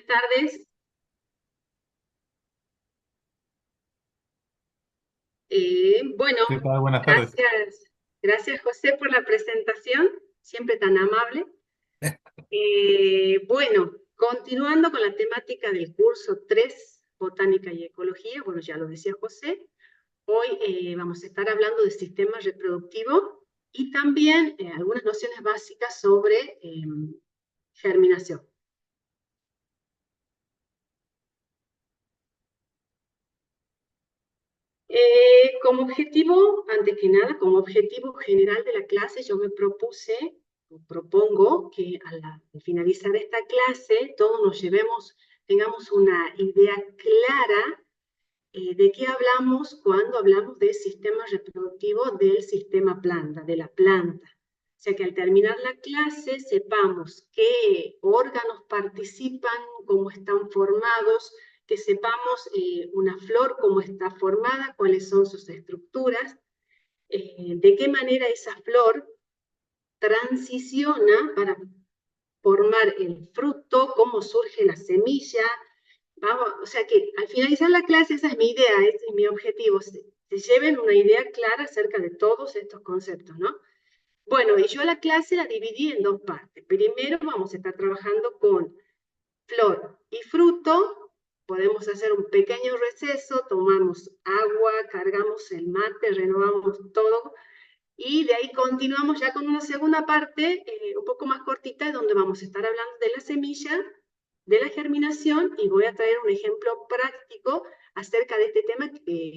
tardes. Bueno, ¿Qué tal? Buenas tardes. gracias José por la presentación, siempre tan amable. Bueno, continuando con la temática del curso 3, Botánica y Ecología, bueno, ya lo decía José, hoy vamos a estar hablando del sistema reproductivo y también algunas nociones básicas sobre germinación. Como objetivo, antes que nada, como objetivo general de la clase, yo me propuse, o propongo que al finalizar esta clase todos nos llevemos, tengamos una idea clara de qué hablamos cuando hablamos del sistema reproductivo del sistema planta, de la planta. O sea que al terminar la clase sepamos qué órganos participan, cómo están formados, que sepamos una flor, cómo está formada, cuáles son sus estructuras, de qué manera esa flor transiciona para formar el fruto, cómo surge la semilla. Vamos, o sea que al finalizar la clase, esa es mi idea, ese es mi objetivo, se lleven una idea clara acerca de todos estos conceptos, ¿no? Bueno, y yo la clase la dividí en dos partes. Primero vamos a estar trabajando con flor y fruto, podemos hacer un pequeño receso, tomamos agua, cargamos el mate, renovamos todo, y de ahí continuamos ya con una segunda parte, un poco más cortita, donde vamos a estar hablando de la semilla, de la germinación, y voy a traer un ejemplo práctico acerca de este tema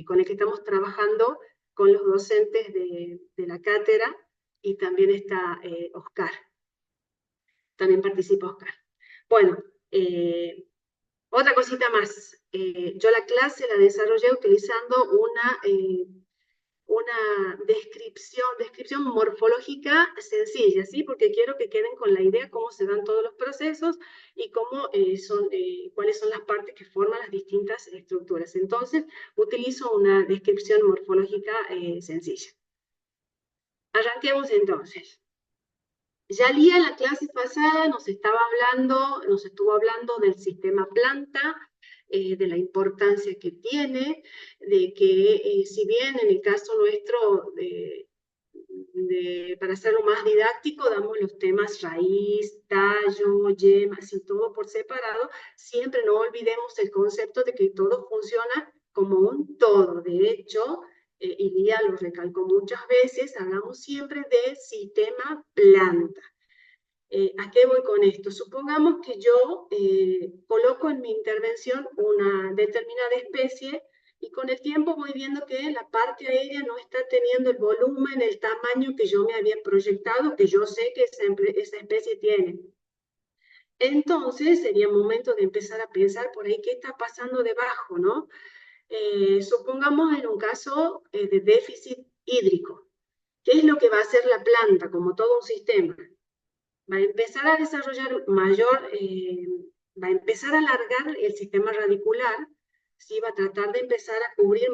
con el que estamos trabajando con los docentes de la cátedra, y también está Oscar, también participa Oscar. Bueno, otra cosita más. Yo la clase la desarrollé utilizando una descripción morfológica sencilla, ¿sí? Porque quiero que queden con la idea cómo se dan todos los procesos y cuáles son las partes que forman las distintas estructuras. Entonces, utilizo una descripción morfológica sencilla. Arranquemos entonces. Ya Lía en la clase pasada nos estuvo hablando del sistema planta, de la importancia que tiene, de que si bien en el caso nuestro, para hacerlo más didáctico, damos los temas raíz, tallo, yemas y todo por separado, siempre no olvidemos el concepto de que todo funciona como un todo. De hecho, y Lía lo recalcó muchas veces, hablamos siempre de sistema planta. ¿A qué voy con esto? Supongamos que yo coloco en mi intervención una determinada especie y con el tiempo voy viendo que la parte aérea no está teniendo el volumen, el tamaño que yo me había proyectado, que yo sé que esa especie tiene. Entonces sería momento de empezar a pensar por ahí qué está pasando debajo, ¿no? Supongamos en un caso de déficit hídrico. ¿Qué es lo que va a hacer la planta como todo un sistema? Va a empezar a desarrollar va a empezar a alargar el sistema radicular, ¿sí? Va a tratar de empezar a cubrir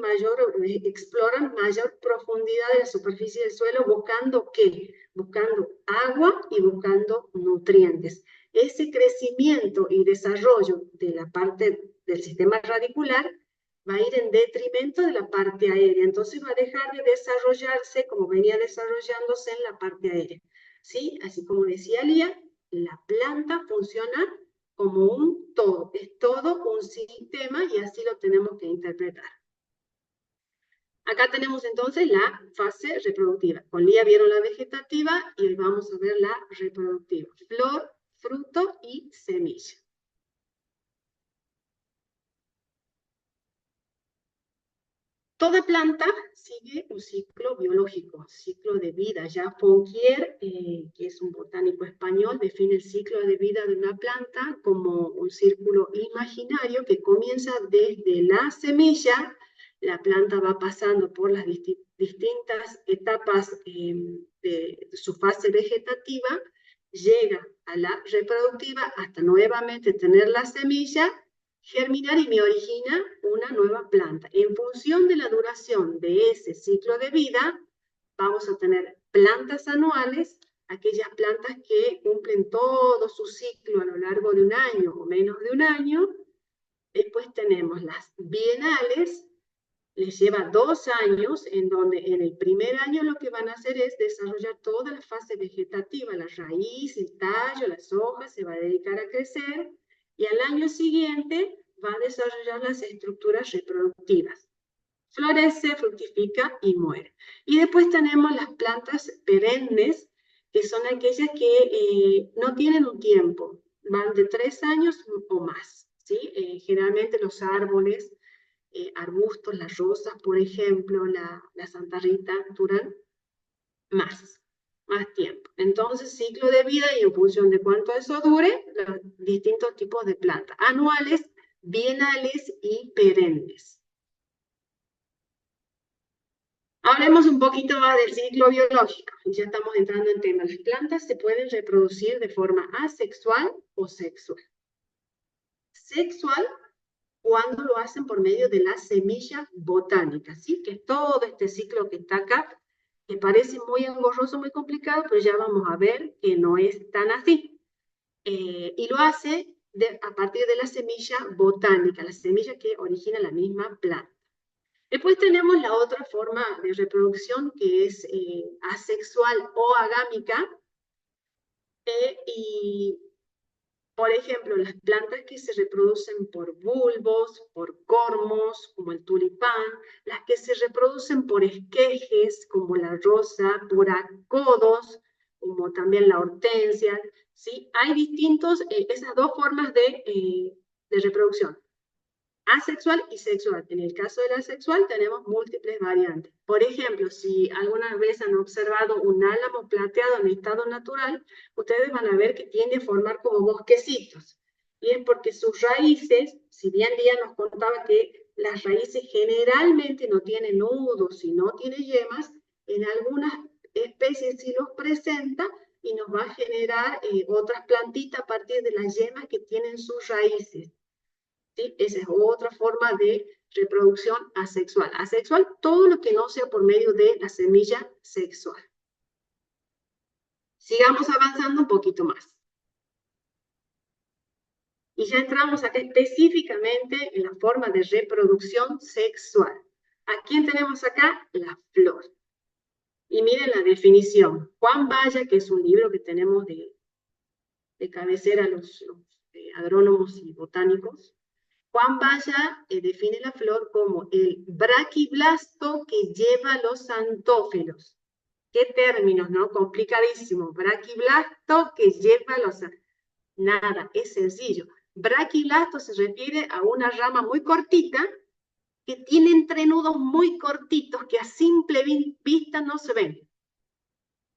explorar mayor profundidad de la superficie del suelo, buscando ¿qué? Buscando agua y buscando nutrientes. Ese crecimiento y desarrollo de la parte del sistema radicular va a ir en detrimento de la parte aérea, entonces va a dejar de desarrollarse como venía desarrollándose en la parte aérea. ¿Sí? Así como decía Lía, la planta funciona como un todo, es todo un sistema y así lo tenemos que interpretar. Acá tenemos entonces la fase reproductiva. Con Lía vieron la vegetativa y hoy vamos a ver la reproductiva. Flor, fruto y semilla. Toda planta sigue un ciclo biológico, ciclo de vida. Ya Fournier, que es un botánico español, define el ciclo de vida de una planta como un círculo imaginario que comienza desde la semilla. La planta va pasando por las distintas etapas de su fase vegetativa, llega a la reproductiva hasta nuevamente tener la semilla, germinar y me origina una nueva planta. En función de la duración de ese ciclo de vida, vamos a tener plantas anuales aquellas plantas que cumplen todo su ciclo a lo largo de un año o menos de un año. Después tenemos las bienales, les lleva 2 años, en donde en el primer año lo que van a hacer es desarrollar toda la fase vegetativa, la raíz, el tallo, las hojas, se va a dedicar a crecer, y al año siguiente va a desarrollar las estructuras reproductivas. Florece, fructifica y muere. Y después tenemos las plantas perennes, que son aquellas que no tienen un tiempo, van de 3 años o más, ¿sí? Generalmente los árboles, arbustos, las rosas, por ejemplo, la Santa Rita, duran más tiempo. Entonces, ciclo de vida, y en función de cuánto eso dure, los distintos tipos de plantas, anuales, bienales y perennes. Hablemos un poquito más del ciclo biológico, y ya estamos entrando en tema. Las plantas se pueden reproducir de forma asexual o sexual. Sexual cuando lo hacen por medio de la semilla botánica, ¿sí? Que es todo este ciclo que está acá, que parece muy engorroso, muy complicado, pero ya vamos a ver que no es tan así. Y lo hace a partir de la semilla botánica, la semilla que origina la misma planta. Después tenemos la otra forma de reproducción, que es asexual o agámica, y por ejemplo, las plantas que se reproducen por bulbos, por cormos, como el tulipán, las que se reproducen por esquejes, como la rosa, por acodos, como también la hortensia, ¿sí? Hay distintos, esas dos formas de reproducción, asexual y sexual. En el caso de la sexual tenemos múltiples variantes. Por ejemplo, si alguna vez han observado un álamo plateado en estado natural, ustedes van a ver que tiende a formar como bosquecitos. Y es porque sus raíces, si bien Lía nos contaba que las raíces generalmente no tienen nudos y no tienen yemas, en algunas especies sí los presenta, y nos va a generar otras plantitas a partir de las yemas que tienen sus raíces. ¿Sí? Esa es otra forma de reproducción asexual. Asexual, todo lo que no sea por medio de la semilla sexual. Sigamos avanzando un poquito más. Y ya entramos acá específicamente en la forma de reproducción sexual. ¿A quién tenemos acá? La flor. Y miren la definición. Juan Valla, que es un libro que tenemos de cabecera los agrónomos y botánicos, Juan Valla define la flor como el braquiblasto que lleva los antófelos. ¿Qué términos, no? Complicadísimo. Braquiblasto que lleva los... Nada, es sencillo. Braquiblasto se refiere a una rama muy cortita que tiene entrenudos muy cortitos que a simple vista no se ven.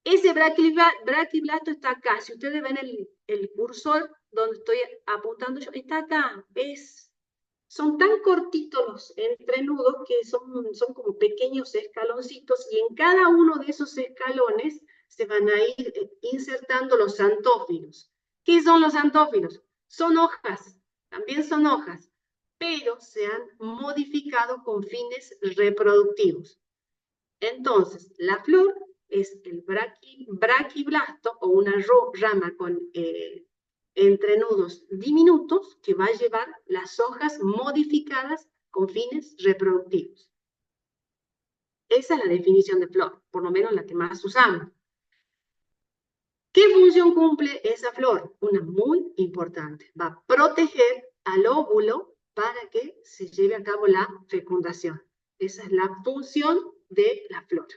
Ese braquiblasto está acá. Si ustedes ven el cursor donde estoy apuntando yo, está acá. Son tan cortitos los entrenudos que son como pequeños escaloncitos, y en cada uno de esos escalones se van a ir insertando los antófilos. ¿Qué son los antófilos? Son hojas, también son hojas, pero se han modificado con fines reproductivos. Entonces, la flor es el braquiblasto, o una rama con entrenudos diminutos que va a llevar las hojas modificadas con fines reproductivos. Esa es la definición de flor, por lo menos la que más usamos. ¿Qué función cumple esa flor? Una muy importante. Va a proteger al óvulo para que se lleve a cabo la fecundación. Esa es la función de la flor.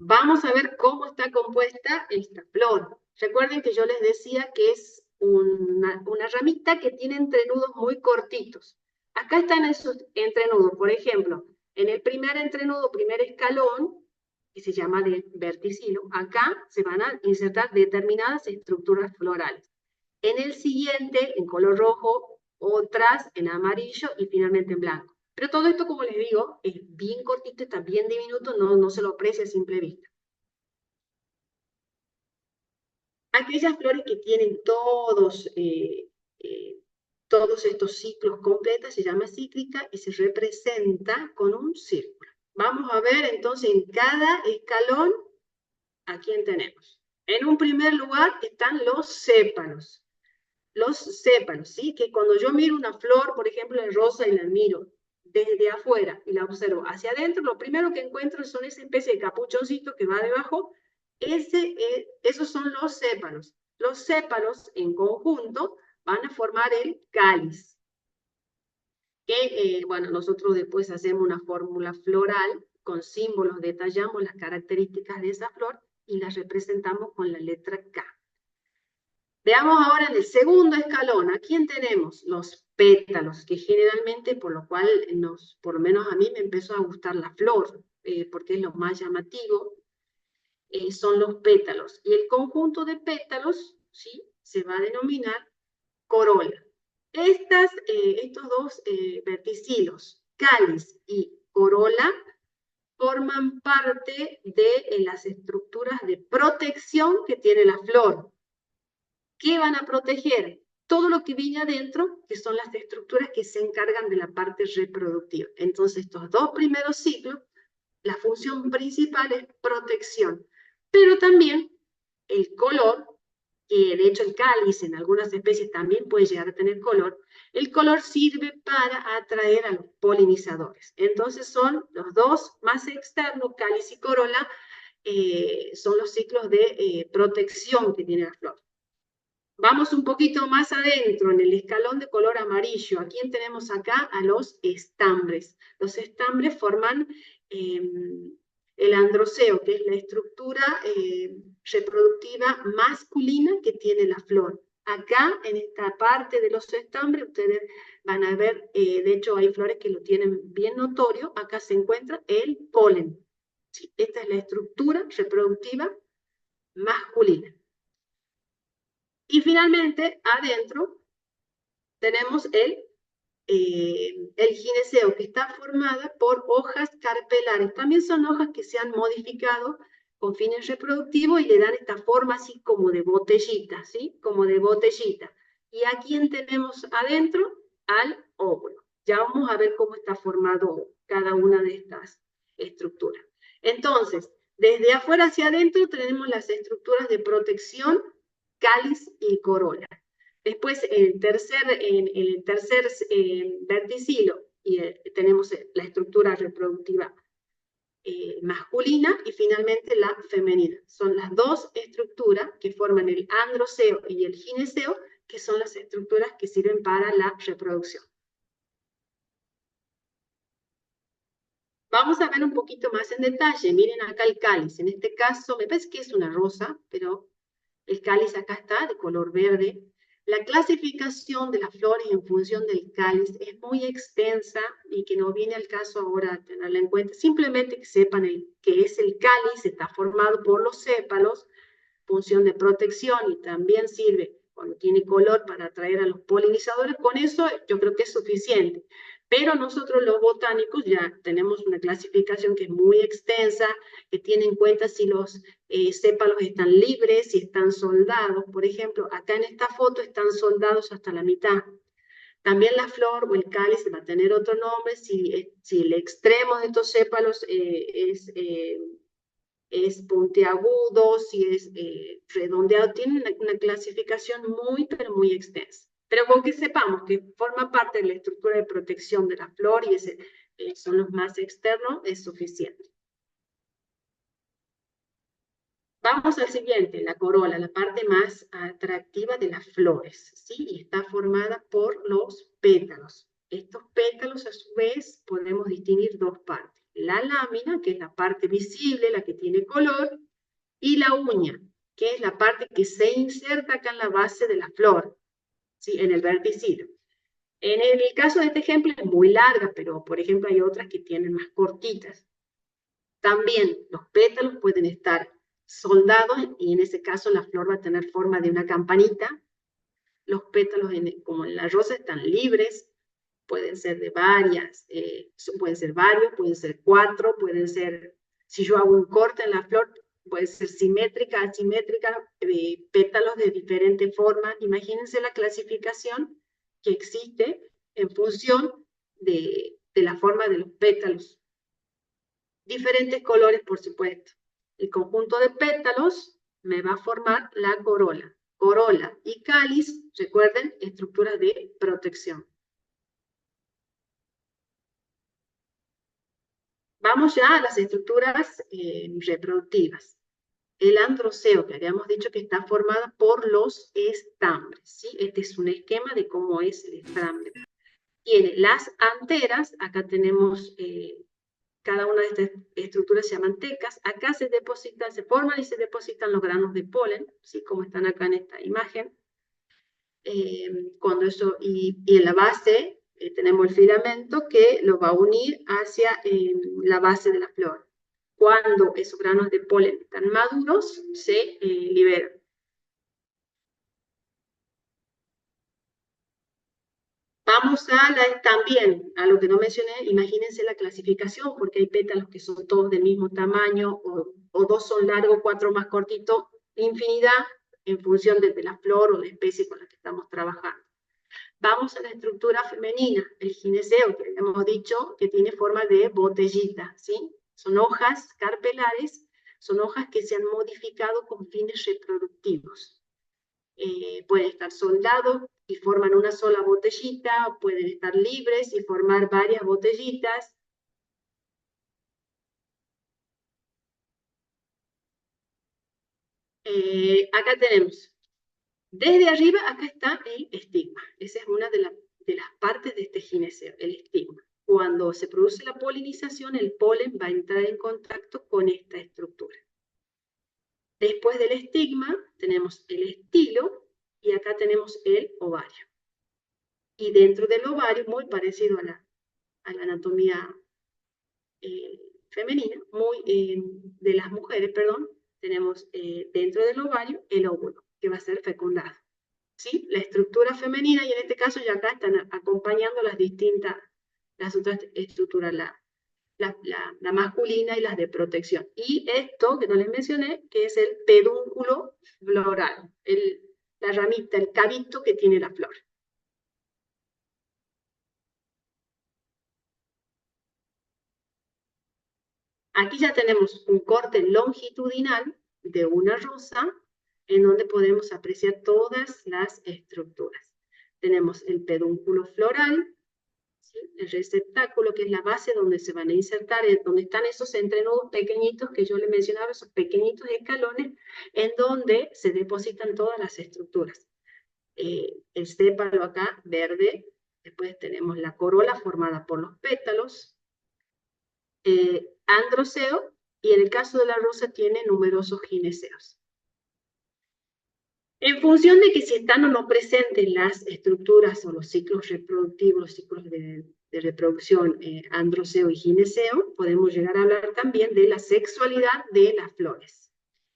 Vamos a ver cómo está compuesta esta flor. Recuerden que yo les decía que es una ramita que tiene entrenudos muy cortitos. Acá están esos entrenudos. Por ejemplo, en el primer entrenudo, primer escalón, que se llama de verticilo, acá se van a insertar determinadas estructuras florales. En el siguiente, en color rojo, otras en amarillo y finalmente en blanco. Pero todo esto, como les digo, es bien cortito, está bien diminuto, no se lo aprecia a simple vista. Aquellas flores que tienen todos estos ciclos completos se llama cíclica y se representa con un círculo. Vamos a ver entonces en cada escalón a quién tenemos. En un primer lugar están los sépalos. Los sépalos, ¿sí? Que cuando yo miro una flor, por ejemplo, en rosa y la miro desde afuera y la observo hacia adentro, lo primero que encuentro son esa especie de capuchoncito que va debajo. Esos son los sépalos. Los sépalos en conjunto van a formar el cáliz. Que, bueno, nosotros después hacemos una fórmula floral con símbolos, detallamos las características de esa flor y las representamos con la letra K. Veamos ahora en el segundo escalón, ¿a quién tenemos? Los pétalos, que generalmente, por lo cual, por lo menos a mí me empezó a gustar la flor, porque es lo más llamativo, son los pétalos. Y el conjunto de pétalos, ¿sí? Se va a denominar corola. Estos dos verticilos, cáliz y corola, forman parte de las estructuras de protección que tiene la flor. ¿Qué van a proteger? Todo lo que viene adentro, que son las estructuras que se encargan de la parte reproductiva. Entonces, estos dos primeros ciclos, la función principal es protección, pero también el color, que de hecho el cáliz en algunas especies también puede llegar a tener color, el color sirve para atraer a los polinizadores. Entonces son los dos más externos, cáliz y corola, son los ciclos de protección que tiene la flor. Vamos un poquito más adentro, en el escalón de color amarillo. ¿A quién tenemos acá? A los estambres. Los estambres forman el androceo, que es la estructura reproductiva masculina que tiene la flor. Acá, en esta parte de los estambres, ustedes van a ver, de hecho hay flores que lo tienen bien notorio, acá se encuentra el polen. Sí, esta es la estructura reproductiva masculina. Y finalmente, adentro, tenemos el gineceo, que está formada por hojas carpelares. También son hojas que se han modificado con fines reproductivos y le dan esta forma así como de botellita, ¿sí? Como de botellita. ¿Y a quién tenemos adentro? Al óvulo. Ya vamos a ver cómo está formado cada una de estas estructuras. Entonces, desde afuera hacia adentro tenemos las estructuras de protección, cáliz y corola. Después, en el tercer verticilo, tenemos la estructura reproductiva masculina y finalmente la femenina. Son las dos estructuras que forman el androceo y el gineceo, que son las estructuras que sirven para la reproducción. Vamos a ver un poquito más en detalle. Miren acá el cáliz. En este caso, me parece que es una rosa, pero el cáliz acá está de color verde. La clasificación de las flores en función del cáliz es muy extensa y que no viene al caso ahora tenerla en cuenta. Simplemente que sepan que es el cáliz, está formado por los sépalos, función de protección y también sirve cuando tiene color para atraer a los polinizadores. Con eso yo creo que es suficiente. Pero nosotros los botánicos ya tenemos una clasificación que es muy extensa, que tiene en cuenta si los sépalos están libres, si están soldados. Por ejemplo, acá en esta foto están soldados hasta la mitad. También la flor o el cáliz va a tener otro nombre si el extremo de estos sépalos es puntiagudo, si es redondeado. Tiene una clasificación muy, pero muy extensa. Pero con que sepamos que forma parte de la estructura de protección de la flor y son los más externos, es suficiente. Vamos al siguiente, la corola, la parte más atractiva de las flores, ¿sí? Y está formada por los pétalos. Estos pétalos, a su vez, podemos distinguir dos partes. La lámina, que es la parte visible, la que tiene color, y la uña, que es la parte que se inserta acá en la base de la flor, ¿sí? En el verticilo. En el caso de este ejemplo es muy larga, pero por ejemplo hay otras que tienen más cortitas. También los pétalos pueden estar soldados y en ese caso la flor va a tener forma de una campanita. Los pétalos, como en la rosa, están libres, pueden ser de pueden ser varios, pueden ser 4, pueden ser, si yo hago un corte en la flor, puede ser simétrica, asimétrica, pétalos de diferente forma. Imagínense la clasificación que existe en función de la forma de los pétalos. diferentes colores, por supuesto. El conjunto de pétalos me va a formar la corola. Corola y cáliz, recuerden, estructuras de protección. Vamos ya a las estructuras reproductivas. El androceo, que habíamos dicho que está formada por los estambres, ¿sí? Este es un esquema de cómo es el estambre. Tiene las anteras, acá tenemos, cada una de estas estructuras se llaman tecas, acá se depositan, se forman y se depositan los granos de polen, ¿sí? Como están acá en esta imagen. Cuando eso, y en la base tenemos el filamento que lo va a unir hacia la base de la flor. Cuando esos granos de polen están maduros, se liberan. Vamos también a lo que no mencioné, imagínense la clasificación, porque hay pétalos que son todos del mismo tamaño, o dos son largos, cuatro más cortitos, infinidad en función de la flor o la especie con la que estamos trabajando. Vamos a la estructura femenina, el gineceo, que hemos dicho que tiene forma de botellita, ¿sí? Son hojas carpelares, son hojas que se han modificado con fines reproductivos. Pueden estar soldados y forman una sola botellita, o pueden estar libres y formar varias botellitas. Acá tenemos, desde arriba, acá está el estigma. Esa es una de las partes de este gineceo, el estigma. Cuando se produce la polinización, el polen va a entrar en contacto con esta estructura. Después del estigma tenemos el estilo y acá tenemos el ovario. Y dentro del ovario, muy parecido a la anatomía femenina, de las mujeres, perdón, tenemos dentro del ovario el óvulo, que va a ser fecundado. ¿Sí? La estructura femenina, y en este caso ya acá están acompañando las otras estructuras, la masculina y las de protección. Y esto, que no les mencioné, que es el pedúnculo floral, la ramita, el cabito que tiene la flor. Aquí ya tenemos un corte longitudinal de una rosa en donde podemos apreciar todas las estructuras. Tenemos el pedúnculo floral, ¿sí? El receptáculo, que es la base donde se van a insertar, donde están esos entrenudos pequeñitos que yo les mencionaba, esos pequeñitos escalones, en donde se depositan todas las estructuras. El sépalo acá, verde, después tenemos la corola formada por los pétalos, androceo, y en el caso de la rosa tiene numerosos gineceos. En función de que si están o no presentes las estructuras o los ciclos reproductivos, los ciclos de reproducción androceo y gineceo, podemos llegar a hablar también de la sexualidad de las flores.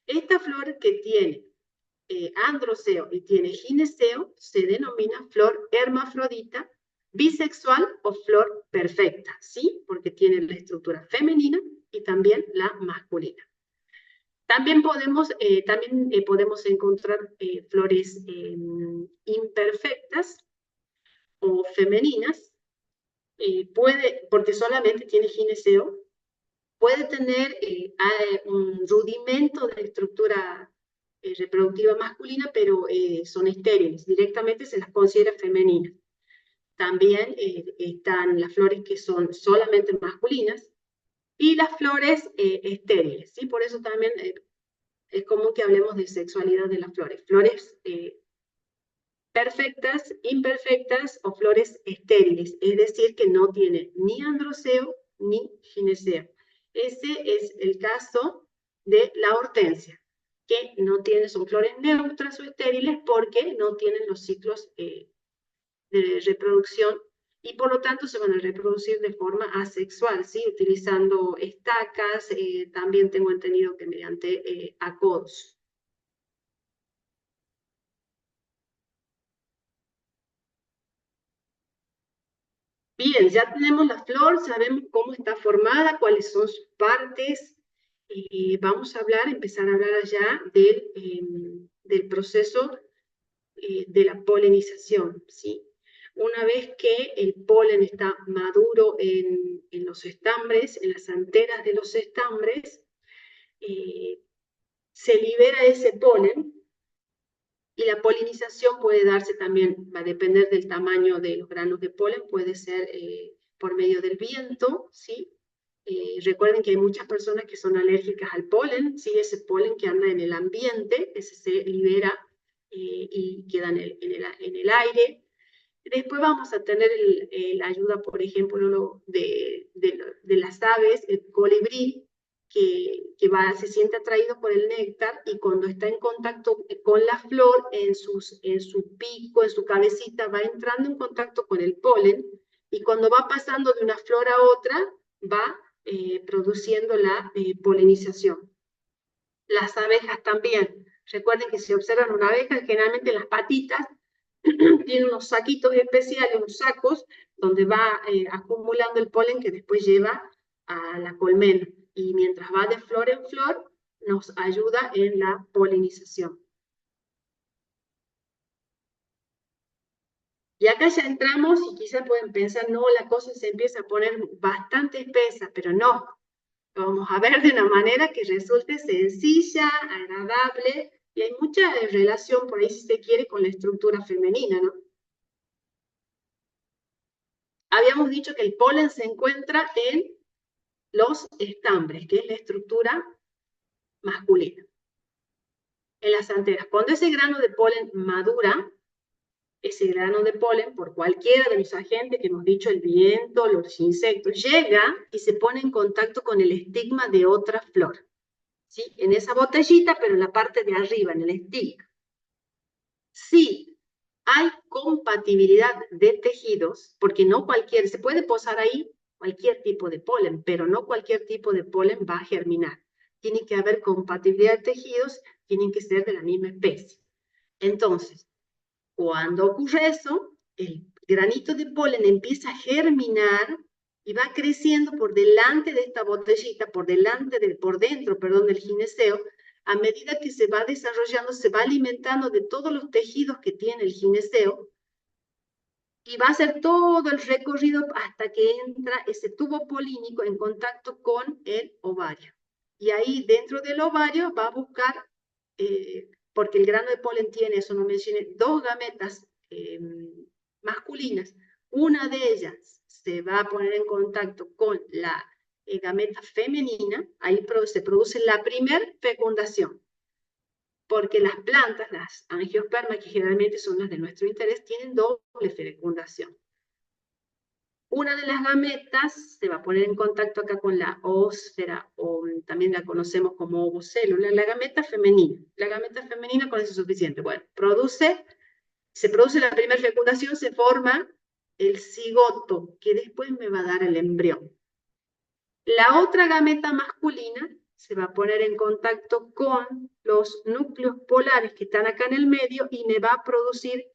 Esta flor que tiene androceo y tiene gineceo se denomina flor hermafrodita, bisexual o flor perfecta, ¿sí? Porque tiene la estructura femenina y también la masculina. También podemos encontrar flores imperfectas o femeninas, porque solamente tiene gineceo, puede tener un rudimento de estructura reproductiva masculina, pero son estériles, directamente se las considera femeninas. También están las flores que son solamente masculinas y las flores estériles, ¿sí? Por eso también es común que hablemos de sexualidad de las flores. Flores perfectas, imperfectas o flores estériles, es decir, que no tienen ni androceo ni gineceo. Ese es el caso de la hortensia, que no tiene, son flores neutras o estériles porque no tienen los ciclos de reproducción y por lo tanto se van a reproducir de forma asexual, ¿sí? Utilizando estacas, también tengo entendido que mediante acodos. Bien, ya tenemos la flor, sabemos cómo está formada, cuáles son sus partes. Vamos a empezar a hablar allá del proceso de la polinización, ¿sí? una vez que el polen está maduro en los estambres, en las anteras de los estambres, se libera ese polen y la polinización puede darse también, va a depender del tamaño de los granos de polen, puede ser por medio del viento, ¿sí? Recuerden que hay muchas personas que son alérgicas al polen, ¿sí? Ese polen que anda en el ambiente, ese se libera y queda en el aire. Después vamos a tener la ayuda, por ejemplo, de las aves, el colibrí, se siente atraído por el néctar y cuando está en contacto con la flor, en su pico, en su cabecita, va entrando en contacto con el polen y cuando va pasando de una flor a otra, va produciendo la polinización. Las abejas también. Recuerden que si observan una abeja, generalmente las patitas tiene unos saquitos especiales, unos sacos, donde va acumulando el polen que después lleva a la colmena. Y mientras va de flor en flor, nos ayuda en la polinización. Y acá ya entramos y quizás pueden pensar, no, la cosa se empieza a poner bastante espesa, pero no. Lo vamos a ver de una manera que resulte sencilla, agradable, y hay mucha relación por ahí, si se quiere, con la estructura femenina, ¿no? Habíamos dicho que el polen se encuentra en los estambres, que es la estructura masculina. En las anteras, cuando ese grano de polen madura, ese grano de polen, por cualquiera de los agentes que hemos dicho, el viento, los insectos, llega y se pone en contacto con el estigma de otra flor. ¿Sí? En esa botellita, pero en la parte de arriba, en el estigma. Sí, hay compatibilidad de tejidos, porque no cualquier, se puede posar ahí cualquier tipo de polen, pero no cualquier tipo de polen va a germinar. Tiene que haber compatibilidad de tejidos, tienen que ser de la misma especie. Entonces, cuando ocurre eso, el granito de polen empieza a germinar y va creciendo por delante de esta botellita, por dentro, perdón, del gineceo. A medida que se va desarrollando, se va alimentando de todos los tejidos que tiene el gineceo y va a hacer todo el recorrido hasta que entra ese tubo polínico en contacto con el ovario. Y ahí dentro del ovario va a buscar, porque el grano de polen tiene, eso no mencioné, dos gametas masculinas. Una de ellas se va a poner en contacto con la gameta femenina, ahí se produce la primer fecundación. Porque las plantas, las angiospermas, que generalmente son las de nuestro interés, tienen doble fecundación. Una de las gametas se va a poner en contacto acá con la ósfera, o también la conocemos como ovocélula, la gameta femenina. La gameta femenina con eso es suficiente. Bueno, se produce la primera fecundación, se forma el cigoto, que después me va a dar el embrión. La otra gameta masculina se va a poner en contacto con los núcleos polares que están acá en el medio y me va a producir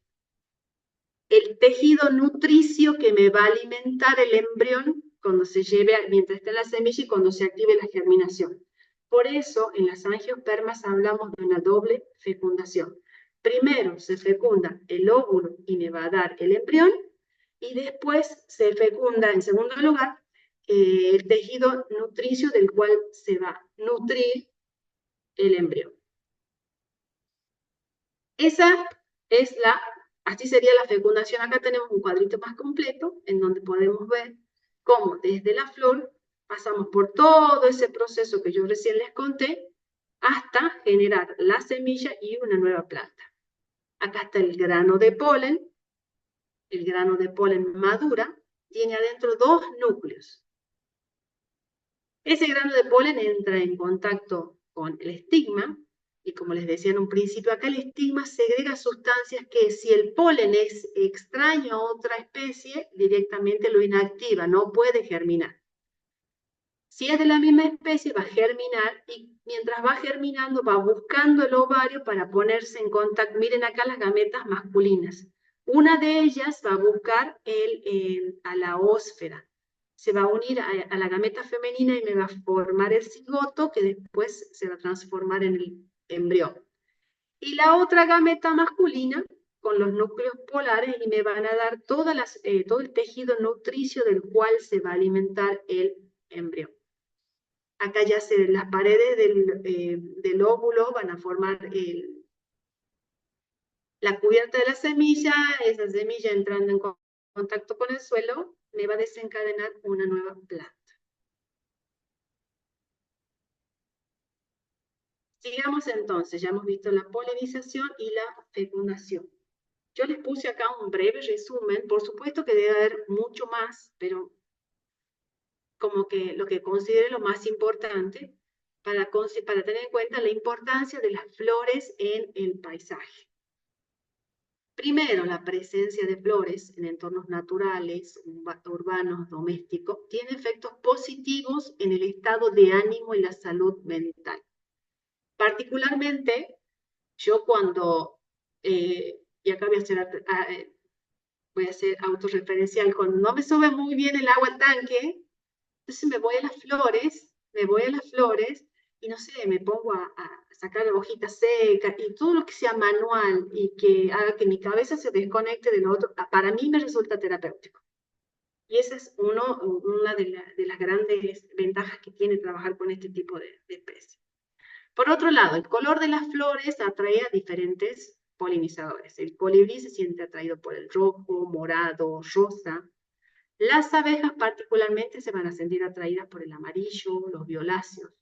el tejido nutricio que me va a alimentar el embrión cuando se lleve, mientras está en la semilla y cuando se active la germinación. Por eso, en las angiospermas hablamos de una doble fecundación. Primero se fecunda el óvulo y me va a dar el embrión, y después se fecunda, en segundo lugar, el tejido nutricio del cual se va a nutrir el embrión. Así sería la fecundación. Acá tenemos un cuadrito más completo en donde podemos ver cómo desde la flor pasamos por todo ese proceso que yo recién les conté hasta generar la semilla y una nueva planta. Acá está el grano de polen. El grano de polen madura, tiene adentro dos núcleos. Ese grano de polen entra en contacto con el estigma, y como les decía en un principio, acá el estigma segrega sustancias que si el polen es extraño a otra especie, directamente lo inactiva, no puede germinar. Si es de la misma especie, va a germinar, y mientras va germinando, va buscando el ovario para ponerse en contacto. Miren acá las gametas masculinas. Una de ellas va a buscar a la ósfera. Se va a unir a la gameta femenina y me va a formar el cigoto, que después se va a transformar en el embrión. Y la otra gameta masculina, con los núcleos polares y me van a dar todo el tejido nutricio del cual se va a alimentar el embrión. Acá ya las paredes del óvulo van a formar la cubierta de la semilla, esa semilla entrando en contacto con el suelo, me va a desencadenar una nueva planta. Sigamos entonces, ya hemos visto la polinización y la fecundación. Yo les puse acá un breve resumen, por supuesto que debe haber mucho más, pero como que lo que considere lo más importante para tener en cuenta la importancia de las flores en el paisaje. Primero, la presencia de flores en entornos naturales, urbanos, domésticos, tiene efectos positivos en el estado de ánimo y la salud mental. Particularmente, yo cuando, y acá voy a hacer autorreferencial, cuando no me sube muy bien el agua al tanque, entonces me voy a las flores, y no sé, me pongo a sacar hojitas secas, y todo lo que sea manual, y que haga que mi cabeza se desconecte de lo otro, para mí me resulta terapéutico. Y esa es una de las grandes ventajas que tiene trabajar con este tipo de especies. Por otro lado, el color de las flores atrae a diferentes polinizadores. El colibrí se siente atraído por el rojo, morado, rosa. Las abejas particularmente se van a sentir atraídas por el amarillo, los violáceos.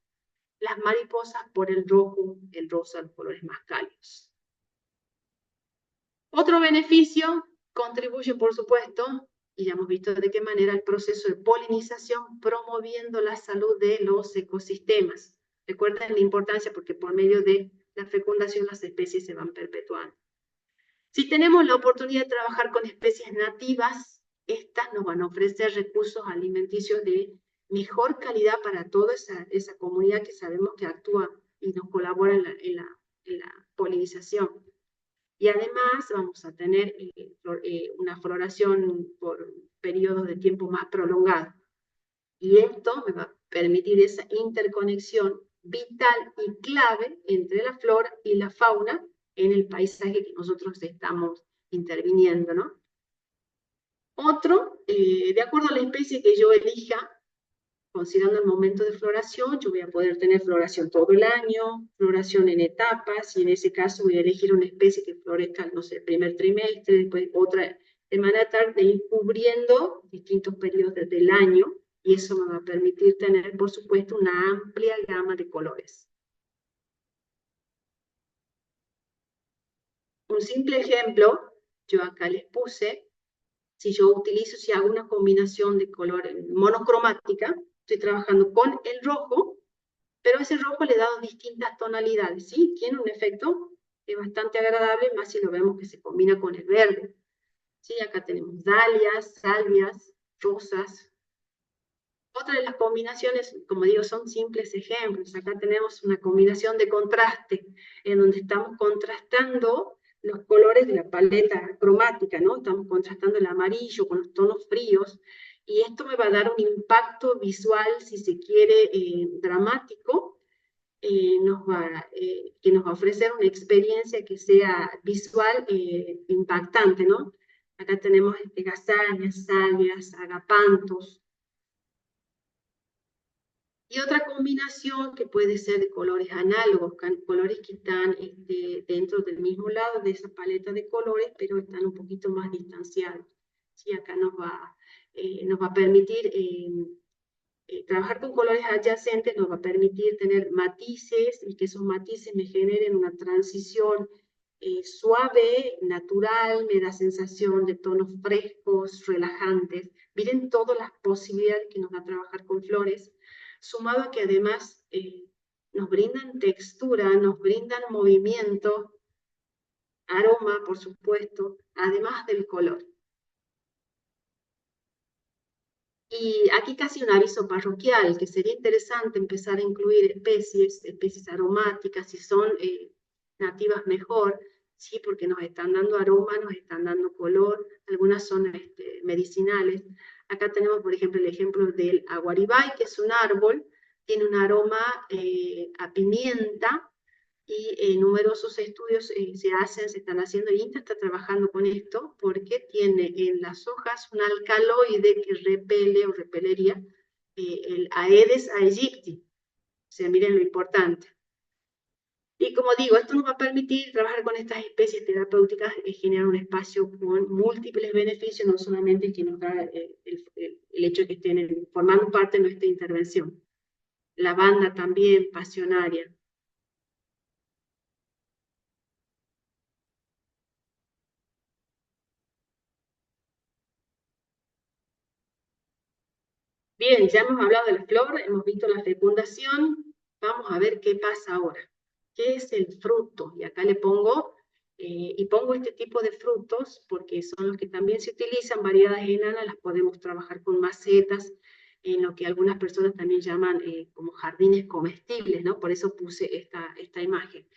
Las mariposas por el rojo, el rosa, los colores más cálidos. Otro beneficio contribuye, por supuesto, y ya hemos visto de qué manera, el proceso de polinización promoviendo la salud de los ecosistemas. Recuerden la importancia porque por medio de la fecundación las especies se van perpetuando. Si tenemos la oportunidad de trabajar con especies nativas, estas nos van a ofrecer recursos alimenticios de mejor calidad para toda esa comunidad que sabemos que actúa y nos colabora en la polinización. Y además vamos a tener una floración por periodos de tiempo más prolongados. Y esto me va a permitir esa interconexión vital y clave entre la flora y la fauna en el paisaje que nosotros estamos interviniendo, ¿no? Otro, de acuerdo a la especie que yo elija, considerando el momento de floración, yo voy a poder tener floración todo el año, floración en etapas, y en ese caso voy a elegir una especie que florezca, no sé, el primer trimestre, después otra, de manera tal de ir cubriendo distintos periodos del año, y eso me va a permitir tener, por supuesto, una amplia gama de colores. Un simple ejemplo, yo acá les puse, si hago una combinación de color monocromática, estoy trabajando con el rojo, pero ese rojo le he dado distintas tonalidades, ¿sí? Tiene un efecto bastante agradable, más si lo vemos que se combina con el verde. ¿Sí? Acá tenemos dalias, salvias, rosas. Otra de las combinaciones, como digo, son simples ejemplos. Acá tenemos una combinación de contraste, en donde estamos contrastando los colores de la paleta cromática, ¿no? Estamos contrastando el amarillo con los tonos fríos, y esto me va a dar un impacto visual, si se quiere, dramático, que nos va a ofrecer una experiencia que sea visual impactante, ¿no? Acá tenemos gazanias, salvias, agapantos. Y otra combinación que puede ser de colores análogos, colores que están dentro del mismo lado de esa paleta de colores, pero están un poquito más distanciados. ¿Sí? Acá nos va a permitir trabajar con colores adyacentes, nos va a permitir tener matices y que esos matices me generen una transición suave, natural, me da sensación de tonos frescos, relajantes. Miren todas las posibilidades que nos da trabajar con flores, sumado a que además nos brindan textura, nos brindan movimiento, aroma, por supuesto, además del color. Y aquí casi un aviso parroquial, que sería interesante empezar a incluir especies aromáticas, si son nativas mejor, sí, porque nos están dando aroma, nos están dando color, algunas son medicinales. Acá tenemos, por ejemplo, el ejemplo del aguaribay, que es un árbol, tiene un aroma a pimienta, y numerosos estudios se están haciendo, y INTA está trabajando con esto, porque tiene en las hojas un alcaloide que repele o repelería el Aedes aegypti. O sea, miren lo importante. Y como digo, esto nos va a permitir trabajar con estas especies terapéuticas y generar un espacio con múltiples beneficios, no solamente que nos da el hecho de que estén formando parte de nuestra intervención. Lavanda también, pasionaria. Bien, ya hemos hablado de la flor, hemos visto la fecundación, vamos a ver qué pasa ahora. ¿Qué es el fruto? Y acá le pongo, y pongo este tipo de frutos porque son los que también se utilizan, variedades enanas, las podemos trabajar con macetas, en lo que algunas personas también llaman como jardines comestibles, ¿no? Por eso puse esta imagen.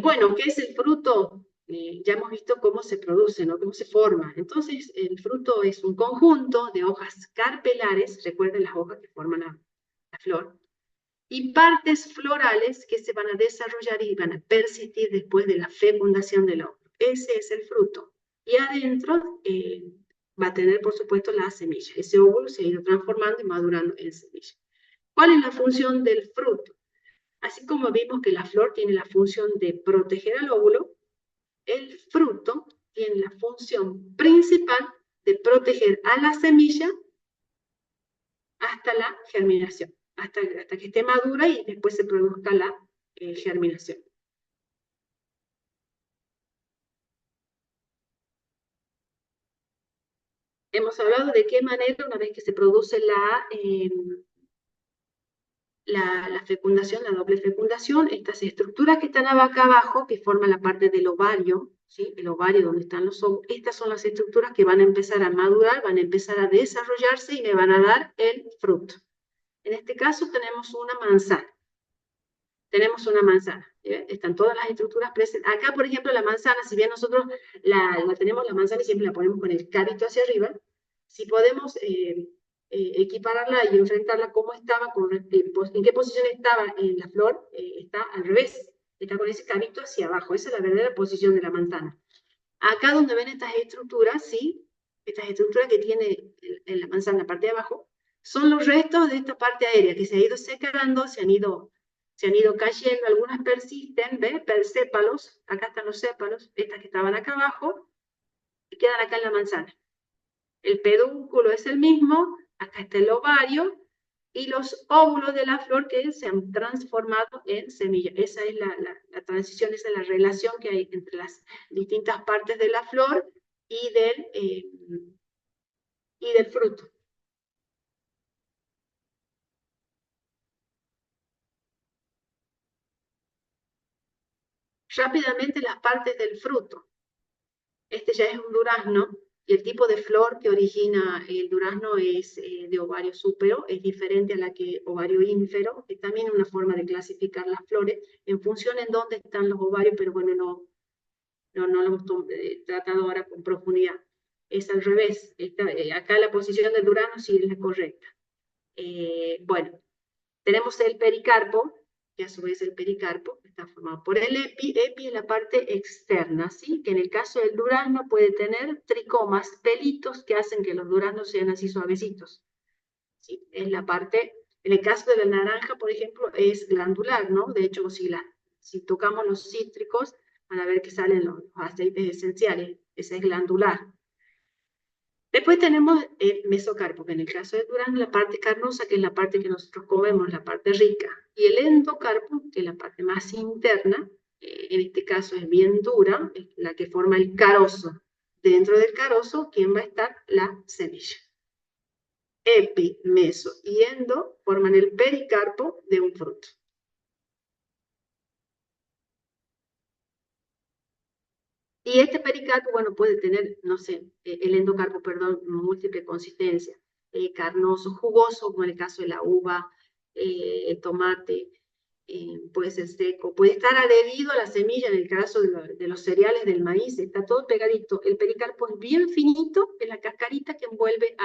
Bueno, ¿qué es el fruto? Ya hemos visto cómo se produce, ¿no? Cómo se forma. Entonces, el fruto es un conjunto de hojas carpelares, recuerden las hojas que forman la flor, y partes florales que se van a desarrollar y van a persistir después de la fecundación del óvulo. Ese es el fruto. Y adentro va a tener, por supuesto, la semilla. Ese óvulo se ha ido transformando y madurando en semilla. ¿Cuál es la función del fruto? Así como vimos que la flor tiene la función de proteger al óvulo, el fruto tiene la función principal de proteger a la semilla hasta la germinación, hasta que esté madura y después se produzca la germinación. Hemos hablado de qué manera, una vez que se produce la fecundación, la doble fecundación, estas estructuras que están acá abajo, que forman la parte del ovario, ¿sí? El ovario donde están los ovos, estas son las estructuras que van a empezar a madurar, van a empezar a desarrollarse y me van a dar el fruto. En este caso tenemos una manzana. Tenemos una manzana. Están todas las estructuras presentes. Acá, por ejemplo, la manzana, si bien nosotros la tenemos la manzana y siempre la ponemos con el carito hacia arriba, si podemos equipararla y enfrentarla como estaba, en qué posición estaba en la flor, está al revés, está con ese carito hacia abajo. Esa es la verdadera posición de la manzana. Acá donde ven estas estructuras, ¿sí? Estas estructuras que tiene en la manzana, la parte de abajo, son los restos de esta parte aérea que se ha ido secando, se han ido cayendo, algunas persisten, ¿ves? Sépalos, acá están los sépalos, estas que estaban acá abajo, y quedan acá en la manzana. El pedúnculo es el mismo, acá está el ovario, y los óvulos de la flor que se han transformado en semilla. Esa es la transición, esa es la relación que hay entre las distintas partes de la flor y del fruto. Rápidamente las partes del fruto. Este ya es un durazno, y el tipo de flor que origina el durazno es de ovario súpero, es diferente a la que ovario ínfero, que también es una forma de clasificar las flores en función en dónde están los ovarios, pero bueno, no lo hemos tratado ahora con profundidad. Es al revés, acá la posición del durazno sí es la correcta. Bueno, tenemos el pericarpo, que a su vez el pericarpo está formado por el epi es la parte externa, ¿sí? Que en el caso del durazno puede tener tricomas, pelitos que hacen que los duraznos sean así suavecitos, ¿sí? Es la parte, en el caso de la naranja, por ejemplo, es glandular, ¿no? De hecho, si tocamos los cítricos, van a ver que salen los aceites esenciales, esa es glandular. Después tenemos el mesocarpo, que en el caso del durazno, la parte carnosa, que es la parte que nosotros comemos, la parte rica, y el endocarpo, que es la parte más interna, en este caso es bien dura, es la que forma el carozo. Dentro del carozo, ¿quién va a estar? La semilla. Epi, meso y endo forman el pericarpo de un fruto. Y este pericarpo, bueno, puede tener, no sé, el endocarpo, perdón, múltiple consistencia, carnoso, jugoso, como en el caso de la uva, el tomate, puede ser seco, puede estar adherido a la semilla, en el caso de los cereales del maíz, está todo pegadito. El pericarpo es bien finito, es la cascarita que envuelve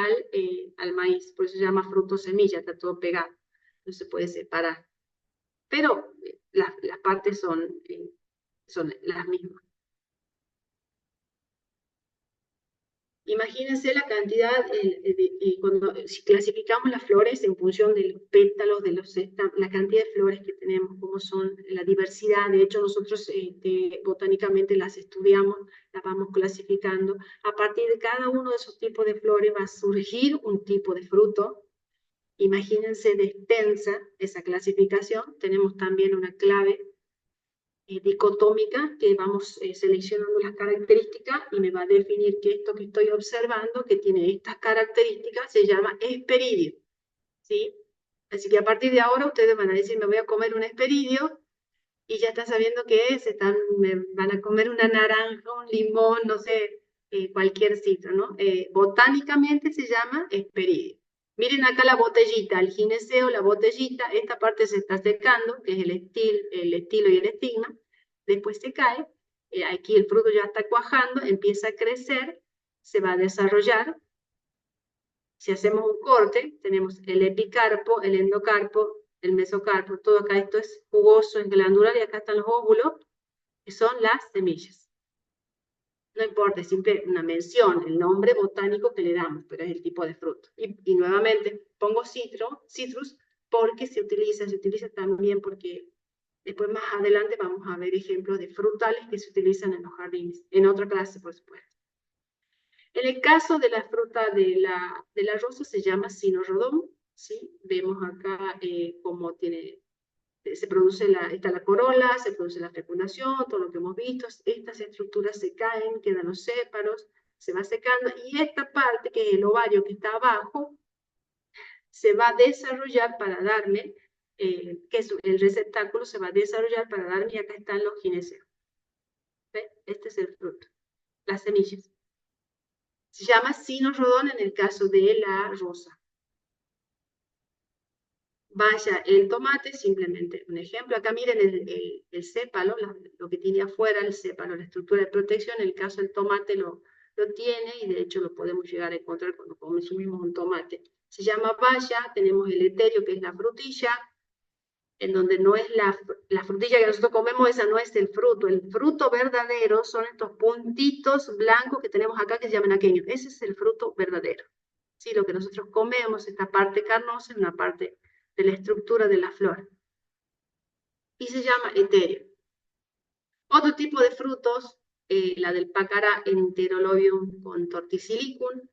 al maíz, por eso se llama fruto semilla, está todo pegado, no se puede separar. pero las partes son las mismas. Imagínense la cantidad, si clasificamos las flores en función de los pétalos, la cantidad de flores que tenemos, cómo son, la diversidad. De hecho, nosotros botánicamente las estudiamos, las vamos clasificando. A partir de cada uno de esos tipos de flores va a surgir un tipo de fruto. Imagínense de extensa esa clasificación. Tenemos también una clave dicotómica, que vamos seleccionando las características y me va a definir que esto que estoy observando, que tiene estas características, se llama hesperidio, ¿sí? Así que a partir de ahora ustedes van a decir, me voy a comer un hesperidio, y ya están sabiendo qué es, me van a comer una naranja, un limón, no sé, cualquier citro, ¿no? Botánicamente se llama hesperidio. Miren acá la botellita, el gineceo, la botellita, esta parte se está secando, que es el estilo y el estigma, después se cae, aquí el fruto ya está cuajando, empieza a crecer, se va a desarrollar. Si hacemos un corte, tenemos el epicarpo, el endocarpo, el mesocarpo, todo acá esto es jugoso, es glandular, y acá están los óvulos, que son las semillas. No importa, es simple una mención, el nombre botánico que le damos, pero es el tipo de fruto. Y nuevamente pongo citrus, porque se utiliza también porque después más adelante vamos a ver ejemplos de frutales que se utilizan en los jardines, en otra clase por supuesto. En el caso de la fruta de la rosa se llama Sinorhodon, ¿sí? Vemos acá cómo se produce está la corola, se produce la fecundación, todo lo que hemos visto. Estas estructuras se caen, quedan los séparos, se va secando, y esta parte, que es el ovario que está abajo, se va a desarrollar para darme, que es el receptáculo, se va a desarrollar para darme, y acá están los gineceos. ¿Ven? Este es el fruto, las semillas. Se llama Sinorhodon en el caso de la rosa. Vaya el tomate, simplemente un ejemplo. Acá miren el sépalo, lo que tiene afuera el sépalo, la estructura de protección. En el caso del tomate lo tiene, y de hecho lo podemos llegar a encontrar cuando consumimos un tomate. Se llama valla. Tenemos el eterio, que es la frutilla, en donde no es la frutilla que nosotros comemos, esa no es el fruto. El fruto verdadero son estos puntitos blancos que tenemos acá, que se llaman aquenios. Ese es el fruto verdadero. ¿Sí? Lo que nosotros comemos, esta parte carnosa, es una parte de la estructura de la flor, y se llama etéreo. Otro tipo de frutos, la del Pacara Enterolobium con Torticilicum.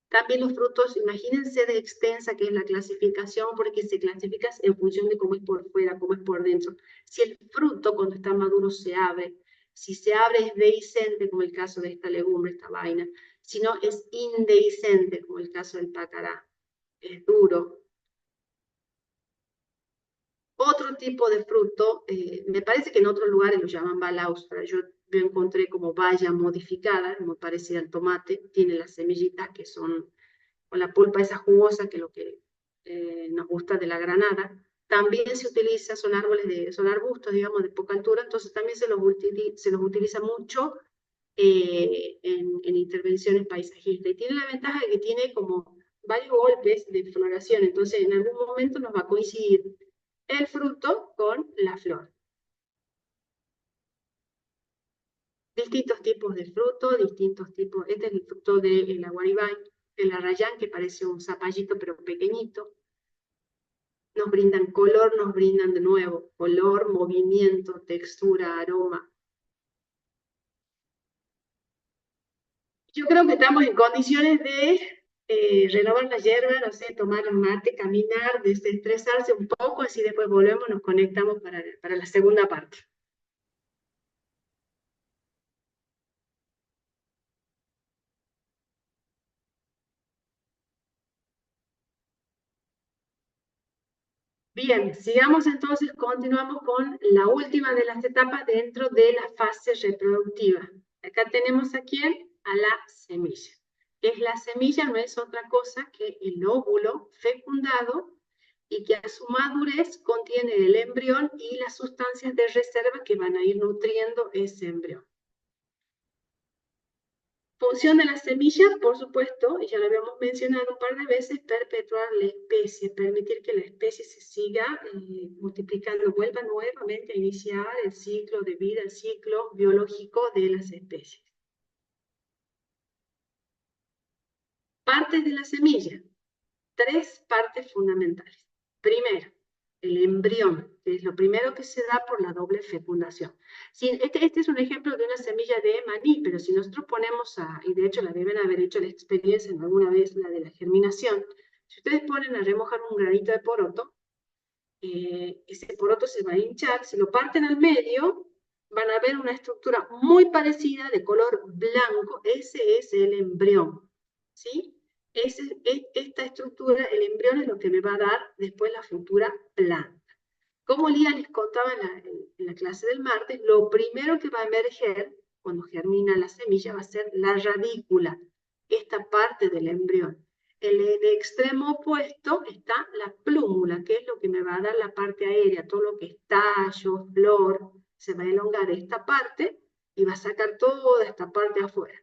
También los frutos, imagínense de extensa que es la clasificación, porque se clasifica en función de cómo es por fuera, cómo es por dentro. Si el fruto cuando está maduro se abre, si se abre es dehiscente, como el caso de esta legumbre, esta vaina. Si no, es indehiscente, como el caso del Pacara, es duro. Otro tipo de fruto, me parece que en otros lugares lo llaman balaustra, yo encontré como baya modificada, muy parecida al tomate, tiene las semillitas que son con la pulpa esa jugosa, que es lo que nos gusta de la granada. También se utiliza, son arbustos, digamos, de poca altura, entonces también se los utiliza mucho en intervenciones paisajistas. Y tiene la ventaja de que tiene como varios golpes de floración, entonces en algún momento nos va a coincidir el fruto con la flor. Distintos tipos de fruto, distintos tipos. Este es el fruto del aguaribay, el arrayán, que parece un zapallito pero pequeñito. Nos brindan color, nos brindan de nuevo color, movimiento, textura, aroma. Yo creo que estamos en condiciones de renovar la hierba, no sé, tomar un mate, caminar, desestresarse un poco, así después volvemos, nos conectamos para la segunda parte. Bien, sigamos entonces, continuamos con la última de las etapas dentro de la fase reproductiva. Acá tenemos a quién, a la semilla. Es la semilla, no es otra cosa que el óvulo fecundado, y que a su madurez contiene el embrión y las sustancias de reserva que van a ir nutriendo ese embrión. función de la semilla, por supuesto, y ya lo habíamos mencionado un par de veces, perpetuar la especie, permitir que la especie se siga multiplicando, vuelva nuevamente a iniciar el ciclo de vida, el ciclo biológico de las especies. Partes de la semilla. 3 partes fundamentales. Primero, el embrión, que es lo primero que se da por la doble fecundación. Este es un ejemplo de una semilla de maní, pero si nosotros ponemos y de hecho la deben haber hecho la experiencia en alguna vez, la de la germinación, si ustedes ponen a remojar un granito de poroto, ese poroto se va a hinchar, si lo parten al medio, van a ver una estructura muy parecida de color blanco, ese es el embrión, ¿sí? Esta estructura, el embrión, es lo que me va a dar después la futura planta. Como Lía les contaba en la clase del martes, lo primero que va a emerger cuando germina la semilla va a ser la radícula, esta parte del embrión. En el extremo opuesto está la plúmula, que es lo que me va a dar la parte aérea, todo lo que es tallo, flor, se va a elongar esta parte y va a sacar toda esta parte afuera.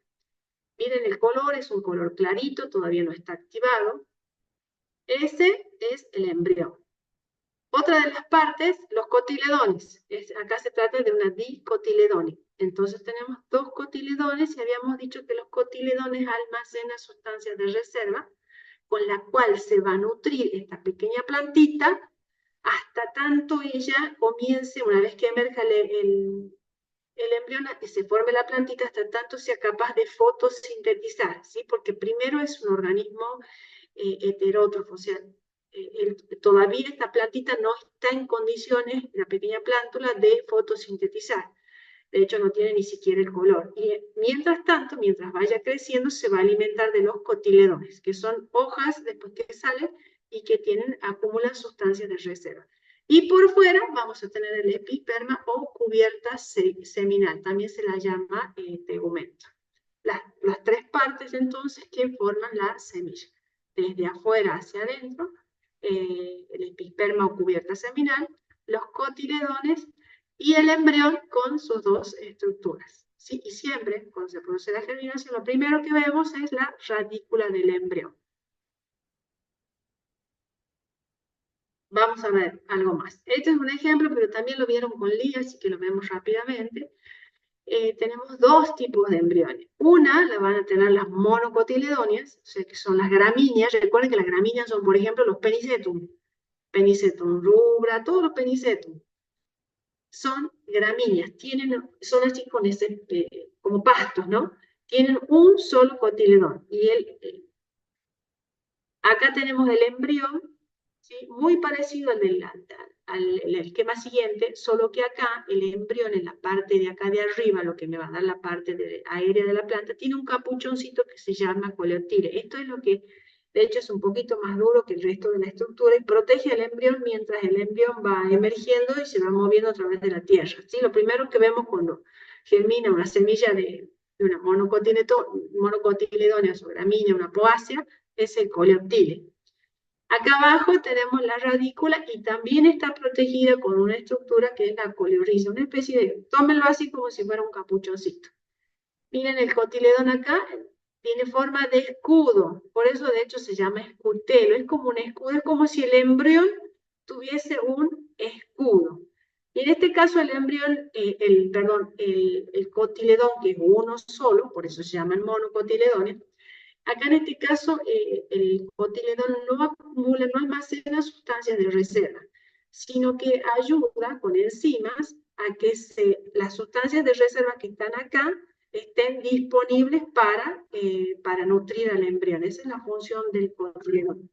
Miren el color, es un color clarito, todavía no está activado. Ese es el embrión. Otra de las partes, los cotiledones. Acá se trata de una dicotiledone. Entonces tenemos 2 cotiledones y habíamos dicho que los cotiledones almacenan sustancias de reserva con la cual se va a nutrir esta pequeña plantita hasta tanto ella comience, una vez que emerja el embrión, que se forme la plantita, hasta tanto sea capaz de fotosintetizar, ¿sí? Porque primero es un organismo heterótrofo, o sea, todavía esta plantita no está en condiciones, la pequeña plántula, de fotosintetizar. De hecho, no tiene ni siquiera el color. Y mientras tanto, mientras vaya creciendo, se va a alimentar de los cotiledones, que son hojas después que salen y que acumulan sustancias de reserva. Y por fuera vamos a tener el episperma o cubierta seminal, también se la llama tegumento. Las 3 partes entonces que forman la semilla. Desde afuera hacia adentro, el episperma o cubierta seminal, los cotiledones y el embrión con sus 2 estructuras. ¿Sí? Y siempre, cuando se produce la germinación, lo primero que vemos es la radícula del embrión. Vamos a ver algo más. Este es un ejemplo, pero también lo vieron con Lía, así que lo vemos rápidamente. Tenemos 2 tipos de embriones. Una la van a tener las monocotiledóneas, o sea que son las gramíneas. Recuerden que las gramíneas son, por ejemplo, los penicetum. Penicetum rubra, todos los penicetum. Son gramíneas, son así con como pastos, ¿no? Tienen un solo cotiledón. Y acá tenemos el embrión, ¿sí? Muy parecido al esquema siguiente, solo que acá el embrión en la parte de acá de arriba, lo que me va a dar la parte aérea de la planta, tiene un capuchoncito que se llama coleoptile. Esto es lo que, de hecho, es un poquito más duro que el resto de la estructura y protege al embrión mientras el embrión va emergiendo y se va moviendo a través de la tierra, ¿sí? Lo primero que vemos cuando germina una semilla de una monocotiledonea o gramínea, una poácea, es el coleoptile. Acá abajo tenemos la radícula y también está protegida con una estructura que es la coleorhiza, una especie de, tómenlo así como si fuera un capuchoncito. Miren el cotiledón acá, tiene forma de escudo, por eso de hecho se llama escutelo, es como un escudo, es como si el embrión tuviese un escudo. Y en este caso el embrión, el cotiledón, que es uno solo, por eso se llaman monocotiledones. Acá en este caso, el cotiledón no acumula, no almacena sustancias de reserva, sino que ayuda con enzimas a que las sustancias de reserva que están acá estén disponibles para nutrir al embrión. Esa es la función del cotiledón.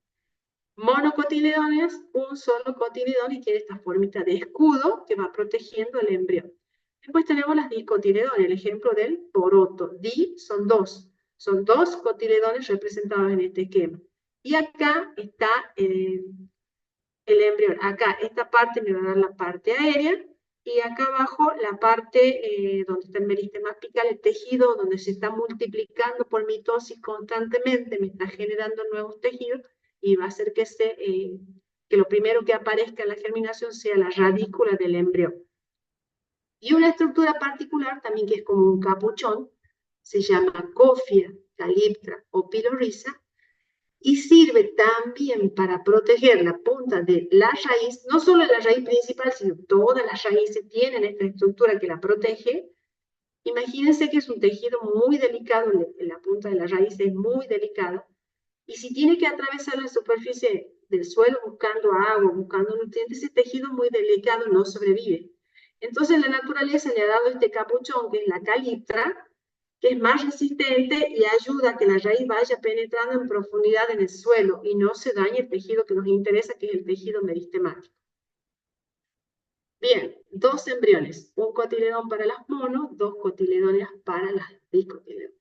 Monocotiledones, un solo cotiledón y tiene esta formita de escudo que va protegiendo al embrión. Después tenemos las dicotiledones, el ejemplo del poroto. Son 2. Son 2 cotiledones representados en este esquema. Y acá está el embrión. Acá esta parte me va a dar la parte aérea y acá abajo la parte donde está el meristema apical, el tejido donde se está multiplicando por mitosis constantemente, me está generando nuevos tejidos y va a hacer que lo primero que aparezca en la germinación sea la radícula del embrión. Y una estructura particular también que es como un capuchón, se llama Coffea, Calyptra o Pylorhiza, y sirve también para proteger la punta de la raíz, no solo la raíz principal, sino todas las raíces tienen esta estructura que la protege. Imagínense que es un tejido muy delicado, la punta de la raíz es muy delicada, y si tiene que atravesar la superficie del suelo buscando agua, buscando nutrientes, ese tejido muy delicado no sobrevive. Entonces la naturaleza le ha dado este capuchón, que es la caliptra, que es más resistente y ayuda a que la raíz vaya penetrando en profundidad en el suelo y no se dañe el tejido que nos interesa, que es el tejido meristemático. Bien, dos embriones, un cotiledón para las monos, dos cotiledones para las dicotiledones.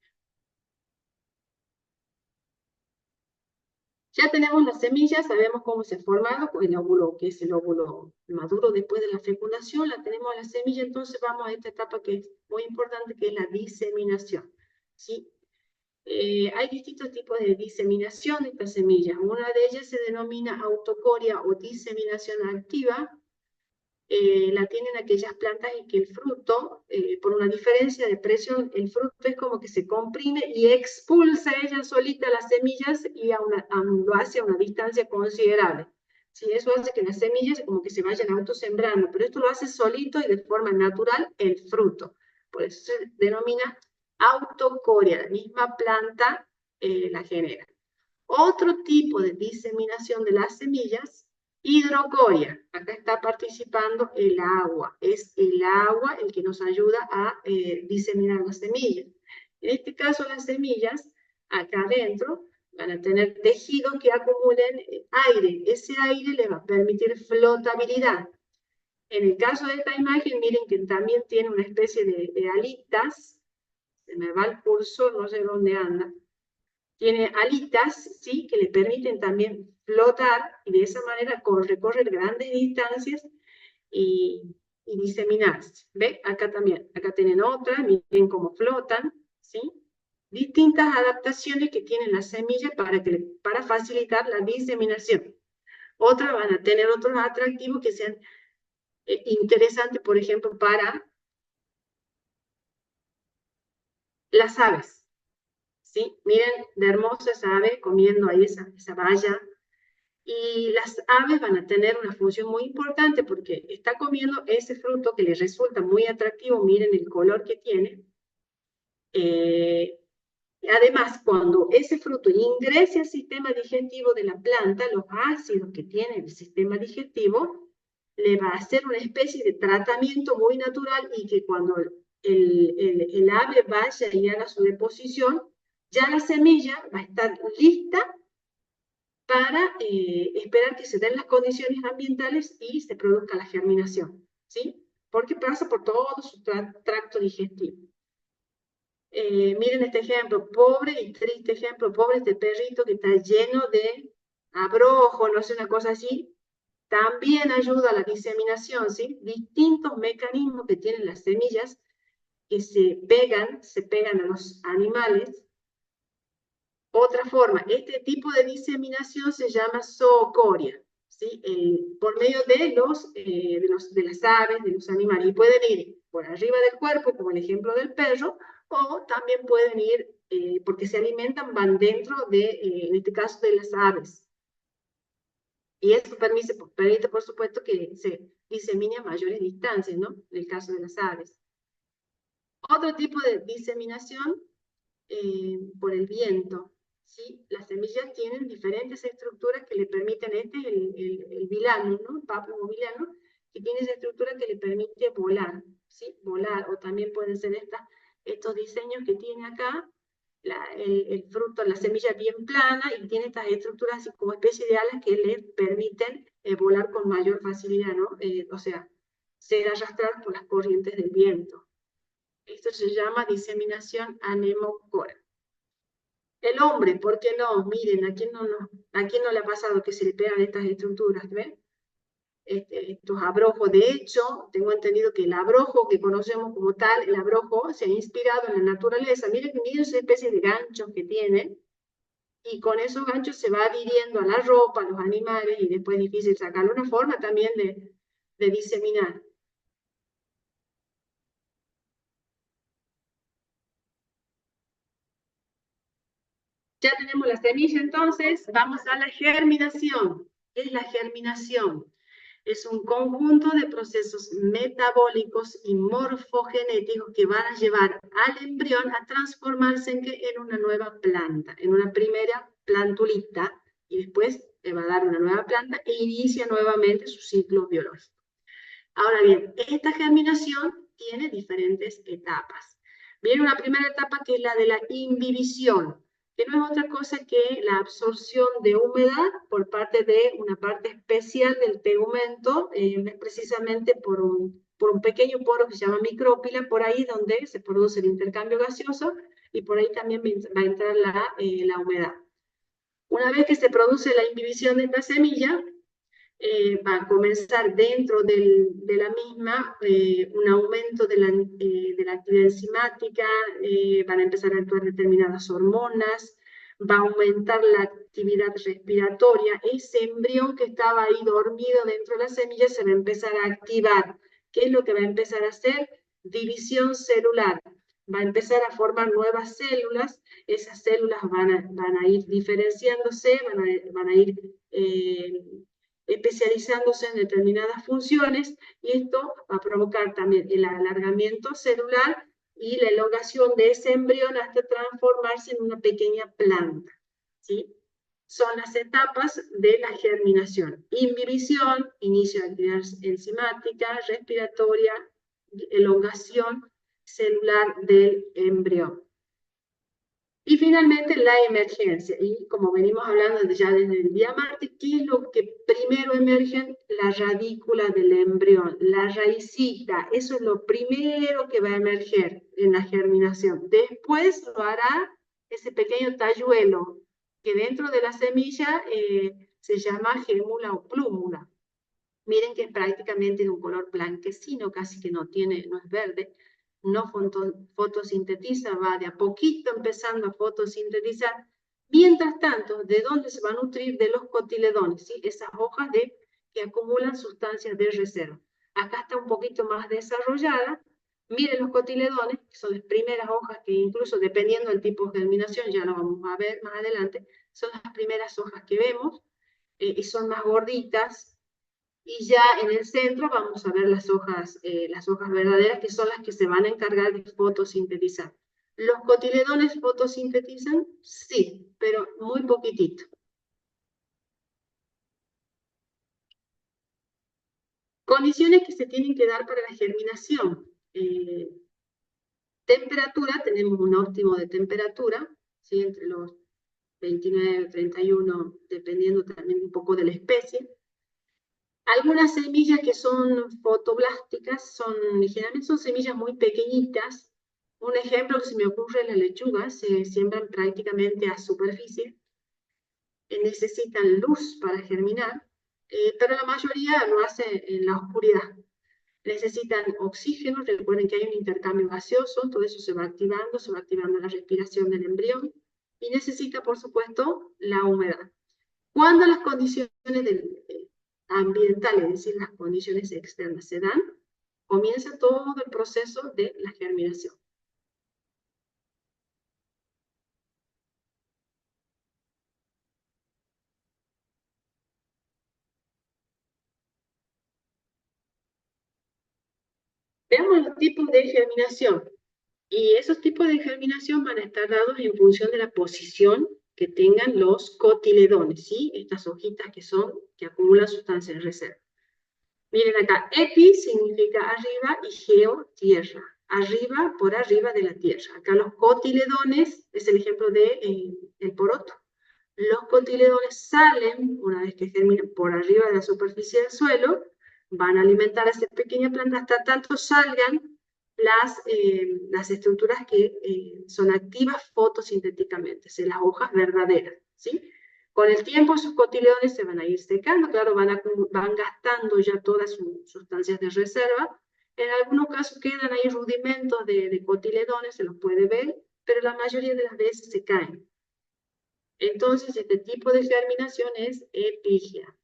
Ya tenemos las semillas, sabemos cómo se ha formado, el óvulo, que es el óvulo maduro después de la fecundación, la tenemos la semilla, entonces vamos a esta etapa que es muy importante, que es la diseminación. ¿Sí? Hay distintos tipos de diseminación de estas semillas. Una de ellas se denomina autocoria o diseminación activa. La tienen aquellas plantas en que el fruto, por una diferencia de presión, el fruto es como que se comprime y expulsa ella solita las semillas y lo hace a una distancia considerable. ¿Sí? Eso hace que las semillas como que se vayan autosembrando, pero esto lo hace solito y de forma natural el fruto. Por eso se denomina autocoria, la misma planta la genera. Otro tipo de diseminación de las semillas, hidrocoria. Acá está participando el agua. Es el agua el que nos ayuda a diseminar las semillas. En este caso, las semillas, acá adentro, van a tener tejidos que acumulen aire. Ese aire le va a permitir flotabilidad. En el caso de esta imagen, miren que también tiene una especie de alitas. Se me va el cursor, no sé dónde anda. Tiene alitas, ¿sí? Que le permiten también flotar y de esa manera recorrer grandes distancias y diseminarse. ¿Ve? Acá también. Acá tienen otra, miren cómo flotan, ¿sí? Distintas adaptaciones que tienen las semillas para facilitar la diseminación. Otras van a tener otros atractivos que sean interesantes, por ejemplo, para las aves. ¿Sí? Miren, de hermosa esa ave comiendo ahí esa valla. Y las aves van a tener una función muy importante porque está comiendo ese fruto que les resulta muy atractivo. Miren el color que tiene. Además, cuando ese fruto ingrese al sistema digestivo de la planta, los ácidos que tiene el sistema digestivo le va a hacer una especie de tratamiento muy natural y que cuando el ave vaya y haga su deposición, ya la semilla va a estar lista para esperar que se den las condiciones ambientales y se produzca la germinación, ¿sí? Porque pasa por todo su tracto digestivo. Miren este ejemplo, pobre y triste ejemplo, pobre este perrito que está lleno de abrojo, no sé, una cosa así, también ayuda a la diseminación, ¿sí? Distintos mecanismos que tienen las semillas que se pegan a los animales. Otra forma, este tipo de diseminación se llama zoocoria, ¿sí? Por medio de las aves, de los animales, y pueden ir por arriba del cuerpo, como el ejemplo del perro, o también pueden ir, porque se alimentan, van dentro en este caso, de las aves. Y esto permite, por supuesto, que se disemine a mayores distancias, ¿no? En el caso de las aves. Otro tipo de diseminación por el viento. ¿Sí? Las semillas tienen diferentes estructuras que le permiten, este es el vilano, ¿no? El pápulo vilano, que tiene esa estructura que le permite volar, ¿sí? Volar, o también pueden ser estos diseños que tiene acá, el fruto, la semilla bien plana, y tiene estas estructuras así como especie de alas que le permiten volar con mayor facilidad, ¿no? O sea, ser arrastrados por las corrientes del viento. Esto se llama diseminación anemocora. El hombre, ¿por qué no? Miren, ¿a quién no le ha pasado que se le pegan estas estructuras? ¿Ven? Estos abrojos. De hecho, tengo entendido que el abrojo que conocemos como tal, el abrojo, se ha inspirado en la naturaleza. Miren esa especie de ganchos que tiene, y con esos ganchos se va adhiriendo a la ropa, a los animales, y después es difícil sacarlo. Una forma también de diseminar. Ya tenemos la semilla, entonces vamos a la germinación. ¿Qué es la germinación? Es un conjunto de procesos metabólicos y morfogenéticos que van a llevar al embrión a transformarse en una nueva planta, en una primera plantulita, y después le va a dar una nueva planta e inicia nuevamente su ciclo biológico. Ahora bien, esta germinación tiene diferentes etapas. Viene una primera etapa que es la de la imbibición, que no es otra cosa que la absorción de humedad por parte de una parte especial del tegumento, precisamente por un pequeño poro que se llama micrópila, por ahí donde se produce el intercambio gaseoso y por ahí también va a entrar la humedad. Una vez que se produce la imbibición de esta semilla, va a comenzar dentro de la misma un aumento de la actividad enzimática, van a empezar a actuar determinadas hormonas, va a aumentar la actividad respiratoria. Ese embrión que estaba ahí dormido dentro de la semilla se va a empezar a activar. ¿Qué es lo que va a empezar a hacer? División celular. Va a empezar a formar nuevas células, esas células van a ir diferenciándose, van a ir especializándose en determinadas funciones, y esto va a provocar también el alargamiento celular y la elongación de ese embrión hasta transformarse en una pequeña planta, ¿sí? Son las etapas de la germinación: imbibición, inicio de actividad enzimática, respiratoria, elongación celular del embrión. Y finalmente la emergencia, y como venimos hablando ya desde el día martes, ¿qué es lo que primero emerge? La radícula del embrión, la raicita, eso es lo primero que va a emerger en la germinación. Después lo hará ese pequeño talluelo, que dentro de la semilla se llama gémula o plúmula. Miren que es prácticamente de un color blanquecino, casi que no es verde, no fotosintetiza, va de a poquito empezando a fotosintetizar. Mientras tanto, ¿de dónde se va a nutrir? De los cotiledones, ¿sí? Esas hojas que acumulan sustancias de reserva. Acá está un poquito más desarrollada. Miren los cotiledones, que son las primeras hojas que, incluso dependiendo del tipo de germinación, ya lo vamos a ver más adelante, son las primeras hojas que vemos, y son más gorditas. Y ya en el centro vamos a ver las hojas verdaderas, que son las que se van a encargar de fotosintetizar. ¿Los cotiledones fotosintetizan? Sí, pero muy poquitito. Condiciones que se tienen que dar para la germinación. Temperatura, tenemos un óptimo de temperatura, ¿sí? Entre los 29 y 31, dependiendo también un poco de la especie. Algunas semillas que son fotoblásticas, generalmente son semillas muy pequeñitas. Un ejemplo que se me ocurre es la lechuga, se siembran prácticamente a superficie, necesitan luz para germinar, pero la mayoría lo hace en la oscuridad. Necesitan oxígeno, recuerden que hay un intercambio gaseoso, todo eso se va activando la respiración del embrión, y necesita, por supuesto, la humedad. Cuando las condiciones ambientales, es decir, las condiciones externas, se dan, comienza todo el proceso de la germinación. Veamos los tipos de germinación. Y esos tipos de germinación van a estar dados en función de la posición que tengan los cotiledones, ¿sí? Estas hojitas que acumulan sustancias en reserva. Miren acá, epi significa arriba y geo, tierra. Arriba, por arriba de la tierra. Acá los cotiledones, es el ejemplo de el poroto. Los cotiledones salen, una vez que germinan, por arriba de la superficie del suelo, van a alimentar a esta pequeña planta hasta tanto salgan las estructuras que son activas fotosintéticamente, las hojas verdaderas, ¿sí? Con el tiempo esos cotiledones se van a ir secando, claro, van gastando ya todas sus sustancias de reserva. En algunos casos quedan ahí rudimentos de cotiledones, se los puede ver, pero la mayoría de las veces se caen. Entonces, este tipo de germinación es epígea.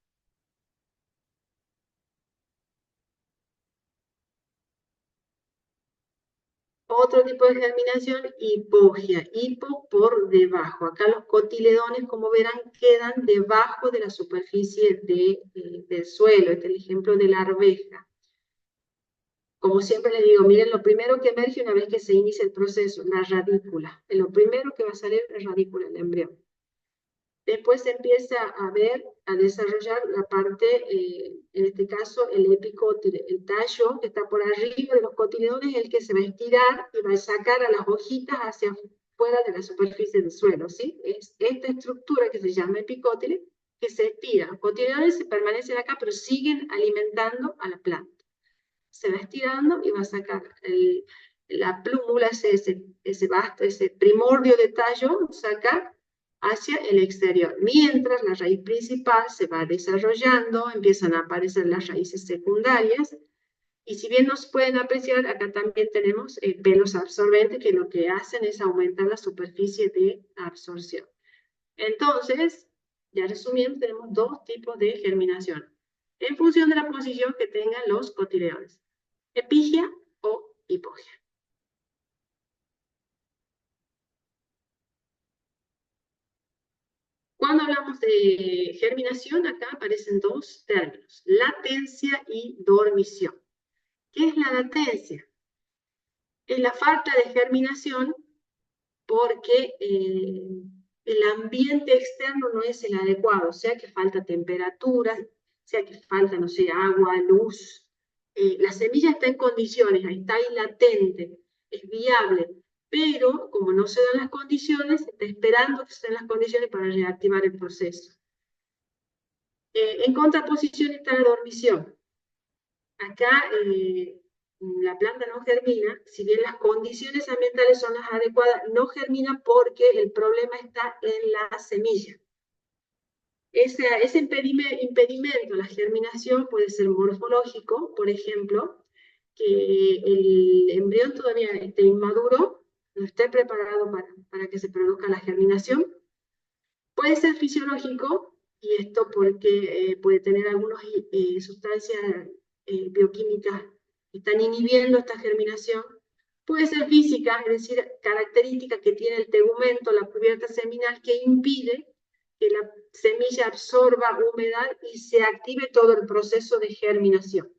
Otro tipo de germinación, hipogia, hipo por debajo. Acá los cotiledones, como verán, quedan debajo de la superficie del suelo. Este es el ejemplo de la arveja. Como siempre les digo, miren, lo primero que emerge una vez que se inicia el proceso, la radícula. Es lo primero que va a salir es radícula del embrión. Después se empieza a ver, a desarrollar la parte, en este caso, el epicótile. El tallo que está por arriba de los cotiledones es el que se va a estirar y va a sacar a las hojitas hacia fuera de la superficie del suelo, ¿sí? Es esta estructura que se llama epicótile que se estira. Los cotiledones se permanecen acá, pero siguen alimentando a la planta. Se va estirando y va a sacar la plúmula, ese basto, ese primordio de tallo, saca hacia el exterior. Mientras la raíz principal se va desarrollando, empiezan a aparecer las raíces secundarias, y si bien nos pueden apreciar, acá también tenemos pelos absorbentes que lo que hacen es aumentar la superficie de absorción. Entonces, ya resumiendo, tenemos dos tipos de germinación, en función de la posición que tengan los cotiledones: epigia o hipogia. Cuando hablamos de germinación, acá aparecen dos términos: latencia y dormición. ¿Qué es la latencia? Es la falta de germinación porque el ambiente externo no es el adecuado, sea que falta temperatura, sea que falta, no sé, agua, luz. La semilla está en condiciones, está ahí latente, es viable, pero como no se dan las condiciones, está esperando que se den las condiciones para reactivar el proceso. En contraposición está la dormición. Acá la planta no germina, si bien las condiciones ambientales son las adecuadas, no germina porque el problema está en la semilla. Ese impedimento a la germinación puede ser morfológico, por ejemplo, que el embrión todavía esté inmaduro, no esté preparado para que se produzca la germinación. Puede ser fisiológico, y esto porque puede tener algunas sustancias bioquímicas que están inhibiendo esta germinación. Puede ser física, es decir, característica que tiene el tegumento, la cubierta seminal, que impide que la semilla absorba humedad y se active todo el proceso de germinación.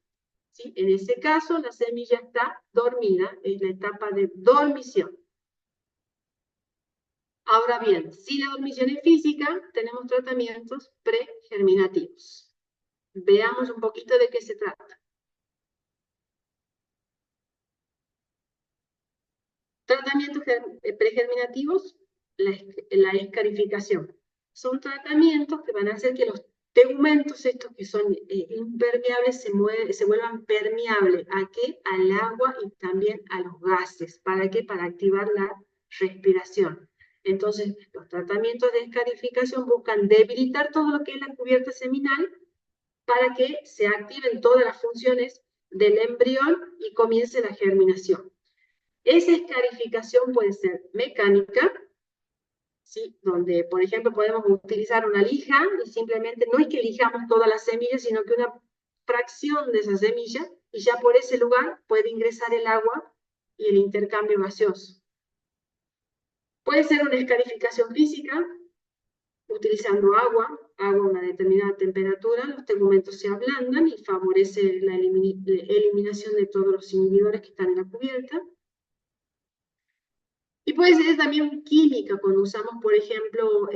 ¿Sí? En ese caso, la semilla está dormida, es la etapa de dormición. Ahora bien, si la dormición es física, tenemos tratamientos pregerminativos. Veamos un poquito de qué se trata. Tratamientos pregerminativos, la escarificación. Son tratamientos que van a hacer que los tegumentos, estos que son impermeables, se vuelvan permeables. ¿A qué? Al agua y también a los gases. ¿Para qué? Para activar la respiración. Entonces, los tratamientos de escarificación buscan debilitar todo lo que es la cubierta seminal para que se activen todas las funciones del embrión y comience la germinación. Esa escarificación puede ser mecánica, ¿sí? Donde, por ejemplo, podemos utilizar una lija y simplemente no es que lijamos toda la semilla, sino que una fracción de esa semilla, y ya por ese lugar puede ingresar el agua y el intercambio gaseoso. Puede ser una escarificación física, utilizando agua a una determinada temperatura, los tegumentos se ablandan y favorece la eliminación de todos los inhibidores que están en la cubierta. Y puede ser también química, cuando usamos, por ejemplo,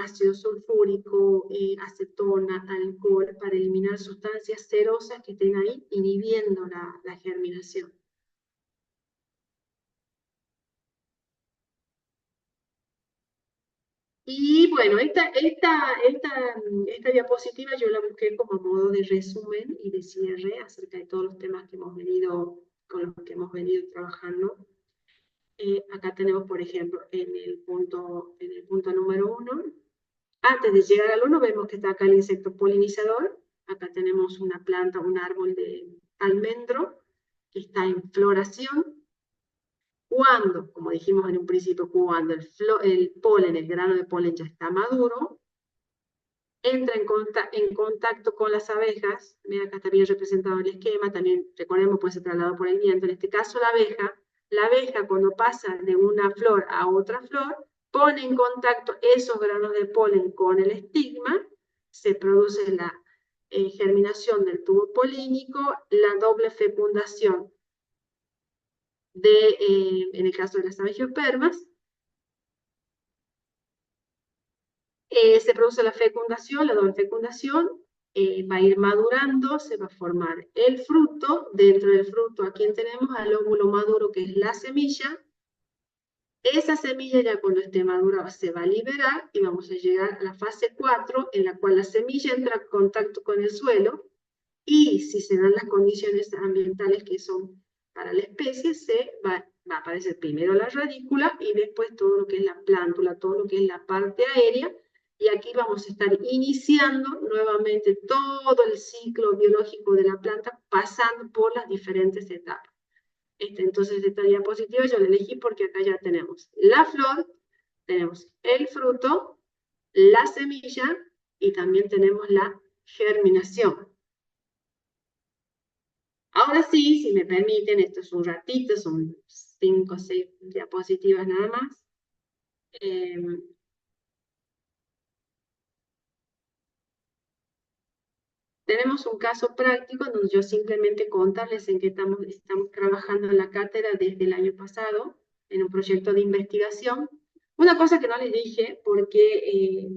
ácido sulfúrico, acetona, alcohol, para eliminar sustancias cerosas que estén ahí inhibiendo la germinación. Y bueno, esta diapositiva yo la busqué como modo de resumen y de cierre acerca de todos los temas que con los que hemos venido trabajando. Acá tenemos, por ejemplo, en el punto número 1, antes de llegar al 1, vemos que está acá el insecto polinizador. Acá tenemos una planta, un árbol de almendro que está en floración. Cuando, como dijimos en un principio, cuando el polen, el grano de polen ya está maduro, entra en contacto con las abejas. Mira, acá está bien representado el esquema. También, recordemos, puede ser trasladado por el viento. En este caso, la abeja La abeja, cuando pasa de una flor a otra flor, pone en contacto esos granos de polen con el estigma, se produce la germinación del tubo polínico, la doble fecundación en el caso de las abegiospermas, se produce la fecundación, la doble fecundación, va a ir madurando, se va a formar el fruto. Dentro del fruto, aquí tenemos al óvulo maduro, que es la semilla. Esa semilla ya cuando esté madura se va a liberar y vamos a llegar a la fase 4, en la cual la semilla entra en contacto con el suelo y si se dan las condiciones ambientales que son para la especie, va a aparecer primero la radícula y después todo lo que es la plántula, todo lo que es la parte aérea. Y aquí vamos a estar iniciando nuevamente todo el ciclo biológico de la planta, pasando por las diferentes etapas. Entonces, esta diapositiva yo la elegí porque acá ya tenemos la flor, tenemos el fruto, la semilla y también tenemos la germinación. Ahora sí, si me permiten, esto es un ratito, son 5 o 6 diapositivas nada más. Tenemos un caso práctico donde yo simplemente contarles en que estamos trabajando en la cátedra desde el año pasado, en un proyecto de investigación. Una cosa que no les dije, porque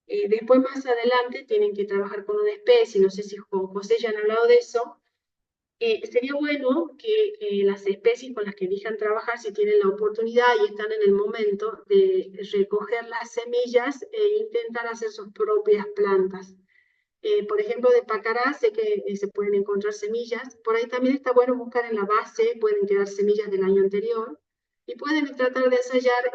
después más adelante tienen que trabajar con una especie, no sé si con José ya han hablado de eso. Sería bueno que las especies con las que elijan trabajar, si tienen la oportunidad y están en el momento de recoger las semillas e intentar hacer sus propias plantas. Por ejemplo, de pacará sé que se pueden encontrar semillas. Por ahí también está bueno buscar en la base, pueden quedar semillas del año anterior y pueden tratar de ensayar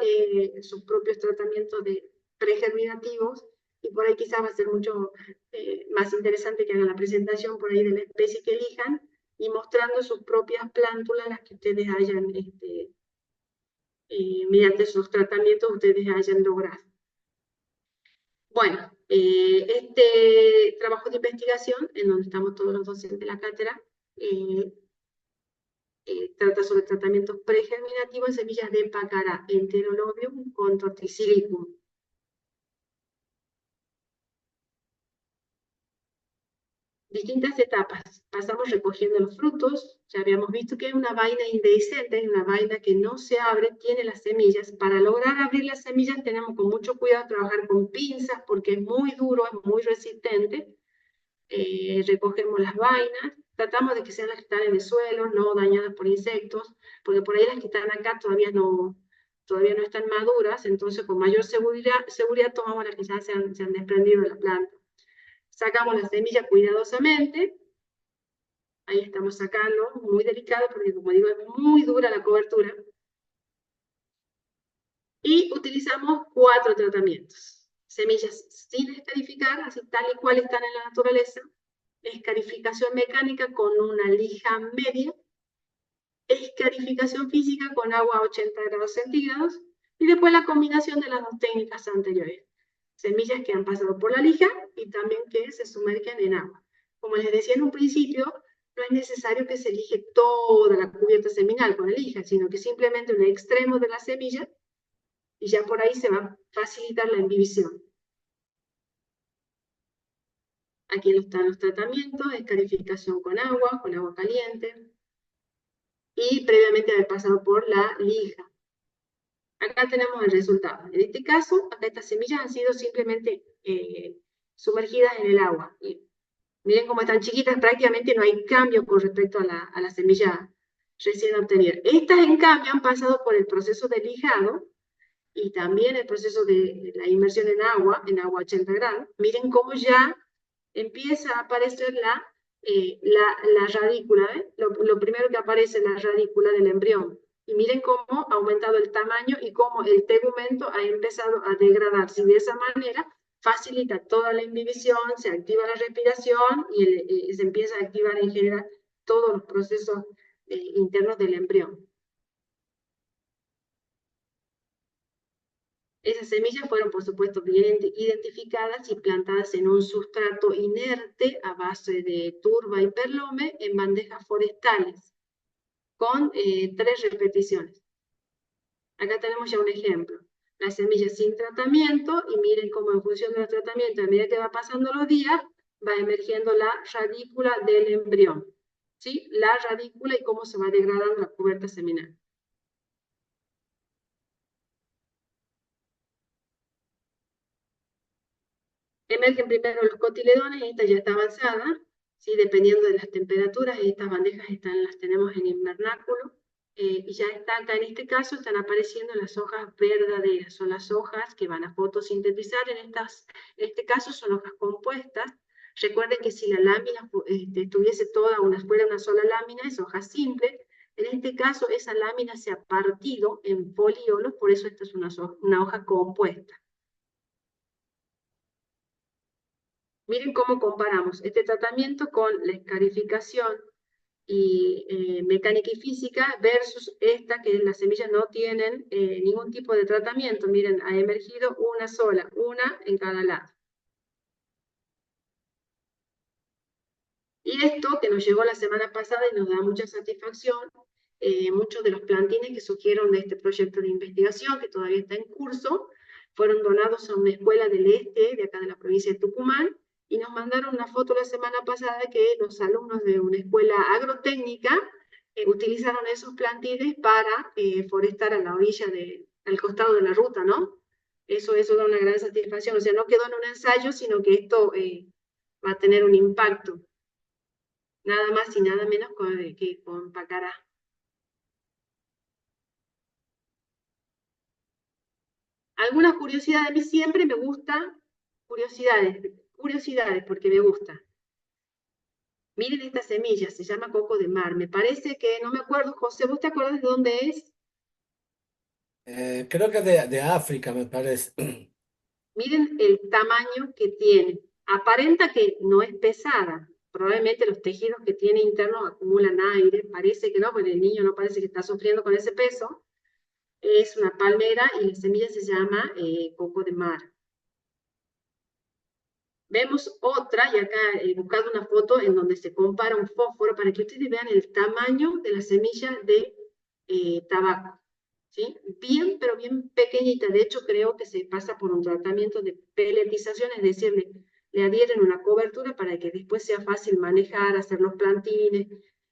sus propios tratamientos de pregerminativos. Y por ahí quizás va a ser mucho más interesante que hagan la presentación por ahí de la especie que elijan y mostrando sus propias plántulas, las que ustedes hayan, mediante sus tratamientos, ustedes hayan logrado. Bueno, este trabajo de investigación, en donde estamos todos los docentes de la cátedra, trata sobre tratamientos pregerminativos en semillas de Pacara Enterolobium con Torticilicum. Distintas etapas. Pasamos recogiendo los frutos. Ya habíamos visto que es una vaina indehiscente, es una vaina que no se abre, tiene las semillas. Para lograr abrir las semillas tenemos con mucho cuidado trabajar con pinzas porque es muy duro, es muy resistente. Recogemos las vainas, tratamos de que sean las que están en el suelo, no dañadas por insectos, porque por ahí las que están acá todavía no están maduras, entonces con mayor seguridad tomamos las que ya se han desprendido de la planta. Sacamos la semilla cuidadosamente, ahí estamos sacando, muy delicado, porque como digo, es muy dura la cobertura, y utilizamos 4 tratamientos. Semillas sin escarificar, así tal y cual están en la naturaleza, escarificación mecánica con una lija media, escarificación física con agua a 80 grados centígrados, y después la combinación de las dos técnicas anteriores. Semillas que han pasado por la lija y también que se sumergen en agua. Como les decía en un principio, no es necesario que se elige toda la cubierta seminal con la lija, sino que simplemente un extremo de la semilla y ya por ahí se va a facilitar la imbibición. Aquí están los tratamientos, escarificación con agua caliente, y previamente haber pasado por la lija. Acá tenemos el resultado. En este caso, acá estas semillas han sido simplemente sumergidas en el agua. Y miren cómo están chiquitas, prácticamente no hay cambio con respecto a la semilla recién obtenida. Estas, en cambio, han pasado por el proceso de lijado y también el proceso de la inmersión en agua a 80 grados. Miren cómo ya empieza a aparecer la radícula. Lo primero que aparece es la radícula del embrión. Y miren cómo ha aumentado el tamaño y cómo el tegumento ha empezado a degradarse. Y de esa manera facilita toda la inhibición, se activa la respiración y se empieza a activar en general todos los procesos internos del embrión. Esas semillas fueron, por supuesto, bien identificadas y plantadas en un sustrato inerte a base de turba y perlome en bandejas forestales, con 3 repeticiones. Acá tenemos ya un ejemplo. La semilla sin tratamiento, y miren cómo en función del tratamiento, a medida que va pasando los días, va emergiendo la radícula del embrión. ¿Sí? La radícula y cómo se va degradando la cubierta seminal. Emergen primero los cotiledones, esta ya está avanzada, ¿sí? Dependiendo de las temperaturas, estas bandejas las tenemos en invernáculo, y ya está acá, en este caso, están apareciendo las hojas verdaderas, son las hojas que van a fotosintetizar, en este caso son hojas compuestas. Recuerden que si la lámina tuviese fuera una sola lámina, es hoja simple. En este caso, esa lámina se ha partido en folíolos, por eso esta es una hoja compuesta. Miren cómo comparamos este tratamiento con la escarificación y mecánica y física versus esta, que las semillas no tienen ningún tipo de tratamiento. Miren, ha emergido una sola, una en cada lado. Y esto que nos llegó la semana pasada y nos da mucha satisfacción, muchos de los plantines que surgieron de este proyecto de investigación, que todavía está en curso, fueron donados a una escuela del este, de acá de la provincia de Tucumán, y nos mandaron una foto la semana pasada que los alumnos de una escuela agrotécnica utilizaron esos plantines para forestar a la orilla, al costado de la ruta, ¿no? Eso da una gran satisfacción, o sea, no quedó en un ensayo, sino que esto va a tener un impacto. Nada más y nada menos que con Pacará. Algunas curiosidades, a mí siempre me gusta curiosidades porque me gusta. Miren esta semilla, se llama coco de mar. Me parece que, no me acuerdo, José, ¿vos te acuerdas de dónde es? Creo que de África, me parece. Miren el tamaño que tiene. Aparenta que no es pesada. Probablemente los tejidos que tiene internos acumulan aire. Parece que no, porque el niño no parece que está sufriendo con ese peso. Es una palmera y la semilla se llama coco de mar. Vemos otra, y acá he buscado una foto en donde se compara un fósforo para que ustedes vean el tamaño de la semilla de tabaco. ¿Sí? Bien, pero bien pequeñita. De hecho, creo que se pasa por un tratamiento de peletización, es decir, le adhieren una cobertura para que después sea fácil manejar, hacer los plantines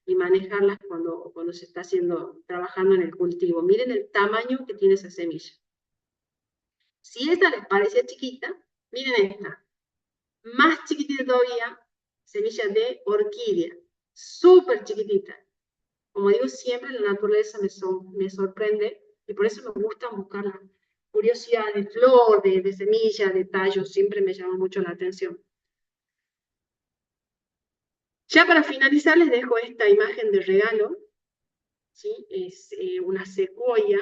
y manejarlas cuando se está trabajando en el cultivo. Miren el tamaño que tiene esa semilla. Si esta les parece chiquita, miren esta. Más chiquitita todavía, semilla de orquídea, súper chiquitita. Como digo, siempre la naturaleza me sorprende y por eso me gusta buscar la curiosidad de flor, de semilla, de tallo, siempre me llama mucho la atención. Ya para finalizar les dejo esta imagen de regalo, ¿sí? Es una secuoya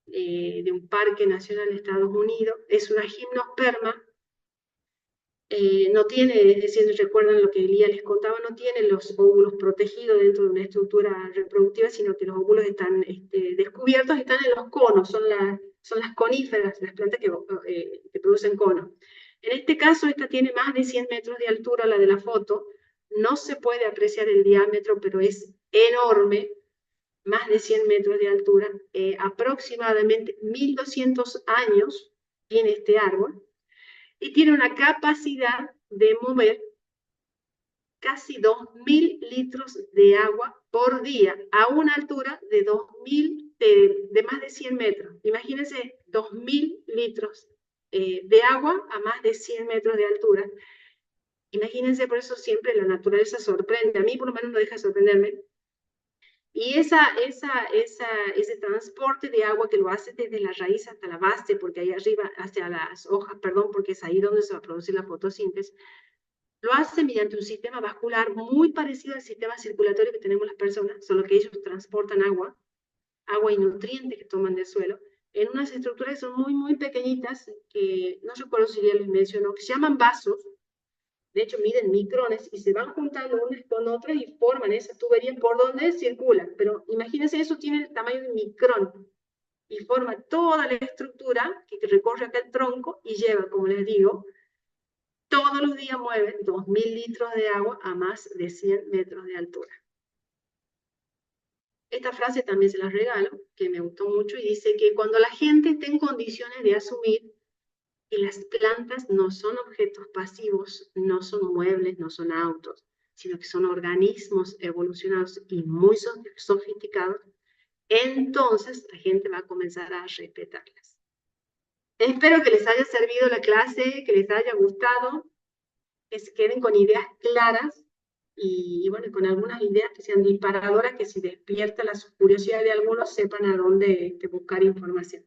de un parque nacional de Estados Unidos, es una gimnosperma. No tiene, es decir, recuerdan lo que Elía les contaba, no tiene los óvulos protegidos dentro de una estructura reproductiva, sino que los óvulos están descubiertos, están en los conos, son las coníferas, las plantas que producen conos. En este caso, esta tiene más de 100 metros de altura, la de la foto, no se puede apreciar el diámetro, pero es enorme, más de 100 metros de altura, aproximadamente 1200 años tiene este árbol, y tiene una capacidad de mover casi 2000 litros de agua por día a una altura de 2000, de más de 100 metros. Imagínense 2000 litros de agua a más de 100 metros de altura. Imagínense, por eso siempre la naturaleza sorprende. A mí por lo menos no deja de sorprenderme. Y ese transporte de agua que lo hace desde la raíz hasta la base, porque ahí arriba, hacia las hojas, perdón, porque es ahí donde se va a producir la fotosíntesis, lo hace mediante un sistema vascular muy parecido al sistema circulatorio que tenemos las personas, solo que ellos transportan agua y nutrientes que toman del suelo, en unas estructuras que son muy, muy pequeñitas, que no recuerdo si ya les mencionó, que se llaman vasos. De hecho miden micrones y se van juntando unas con otras y forman esa tubería por donde circulan. Pero imagínense, eso tiene el tamaño de un micrón y forma toda la estructura que recorre acá el tronco y lleva, como les digo, todos los días mueven 2000 litros de agua a más de 100 metros de altura. esta frase también se la regalo, que me gustó mucho, y dice que cuando la gente esté en condiciones de asumir que las plantas no son objetos pasivos, no son muebles, no son autos, sino que son organismos evolucionados y muy sofisticados, entonces la gente va a comenzar a respetarlas. Espero que les haya servido la clase, que les haya gustado, que se queden con ideas claras y bueno, con algunas ideas que sean disparadoras, que si despierta la curiosidad de algunos sepan a dónde buscar información.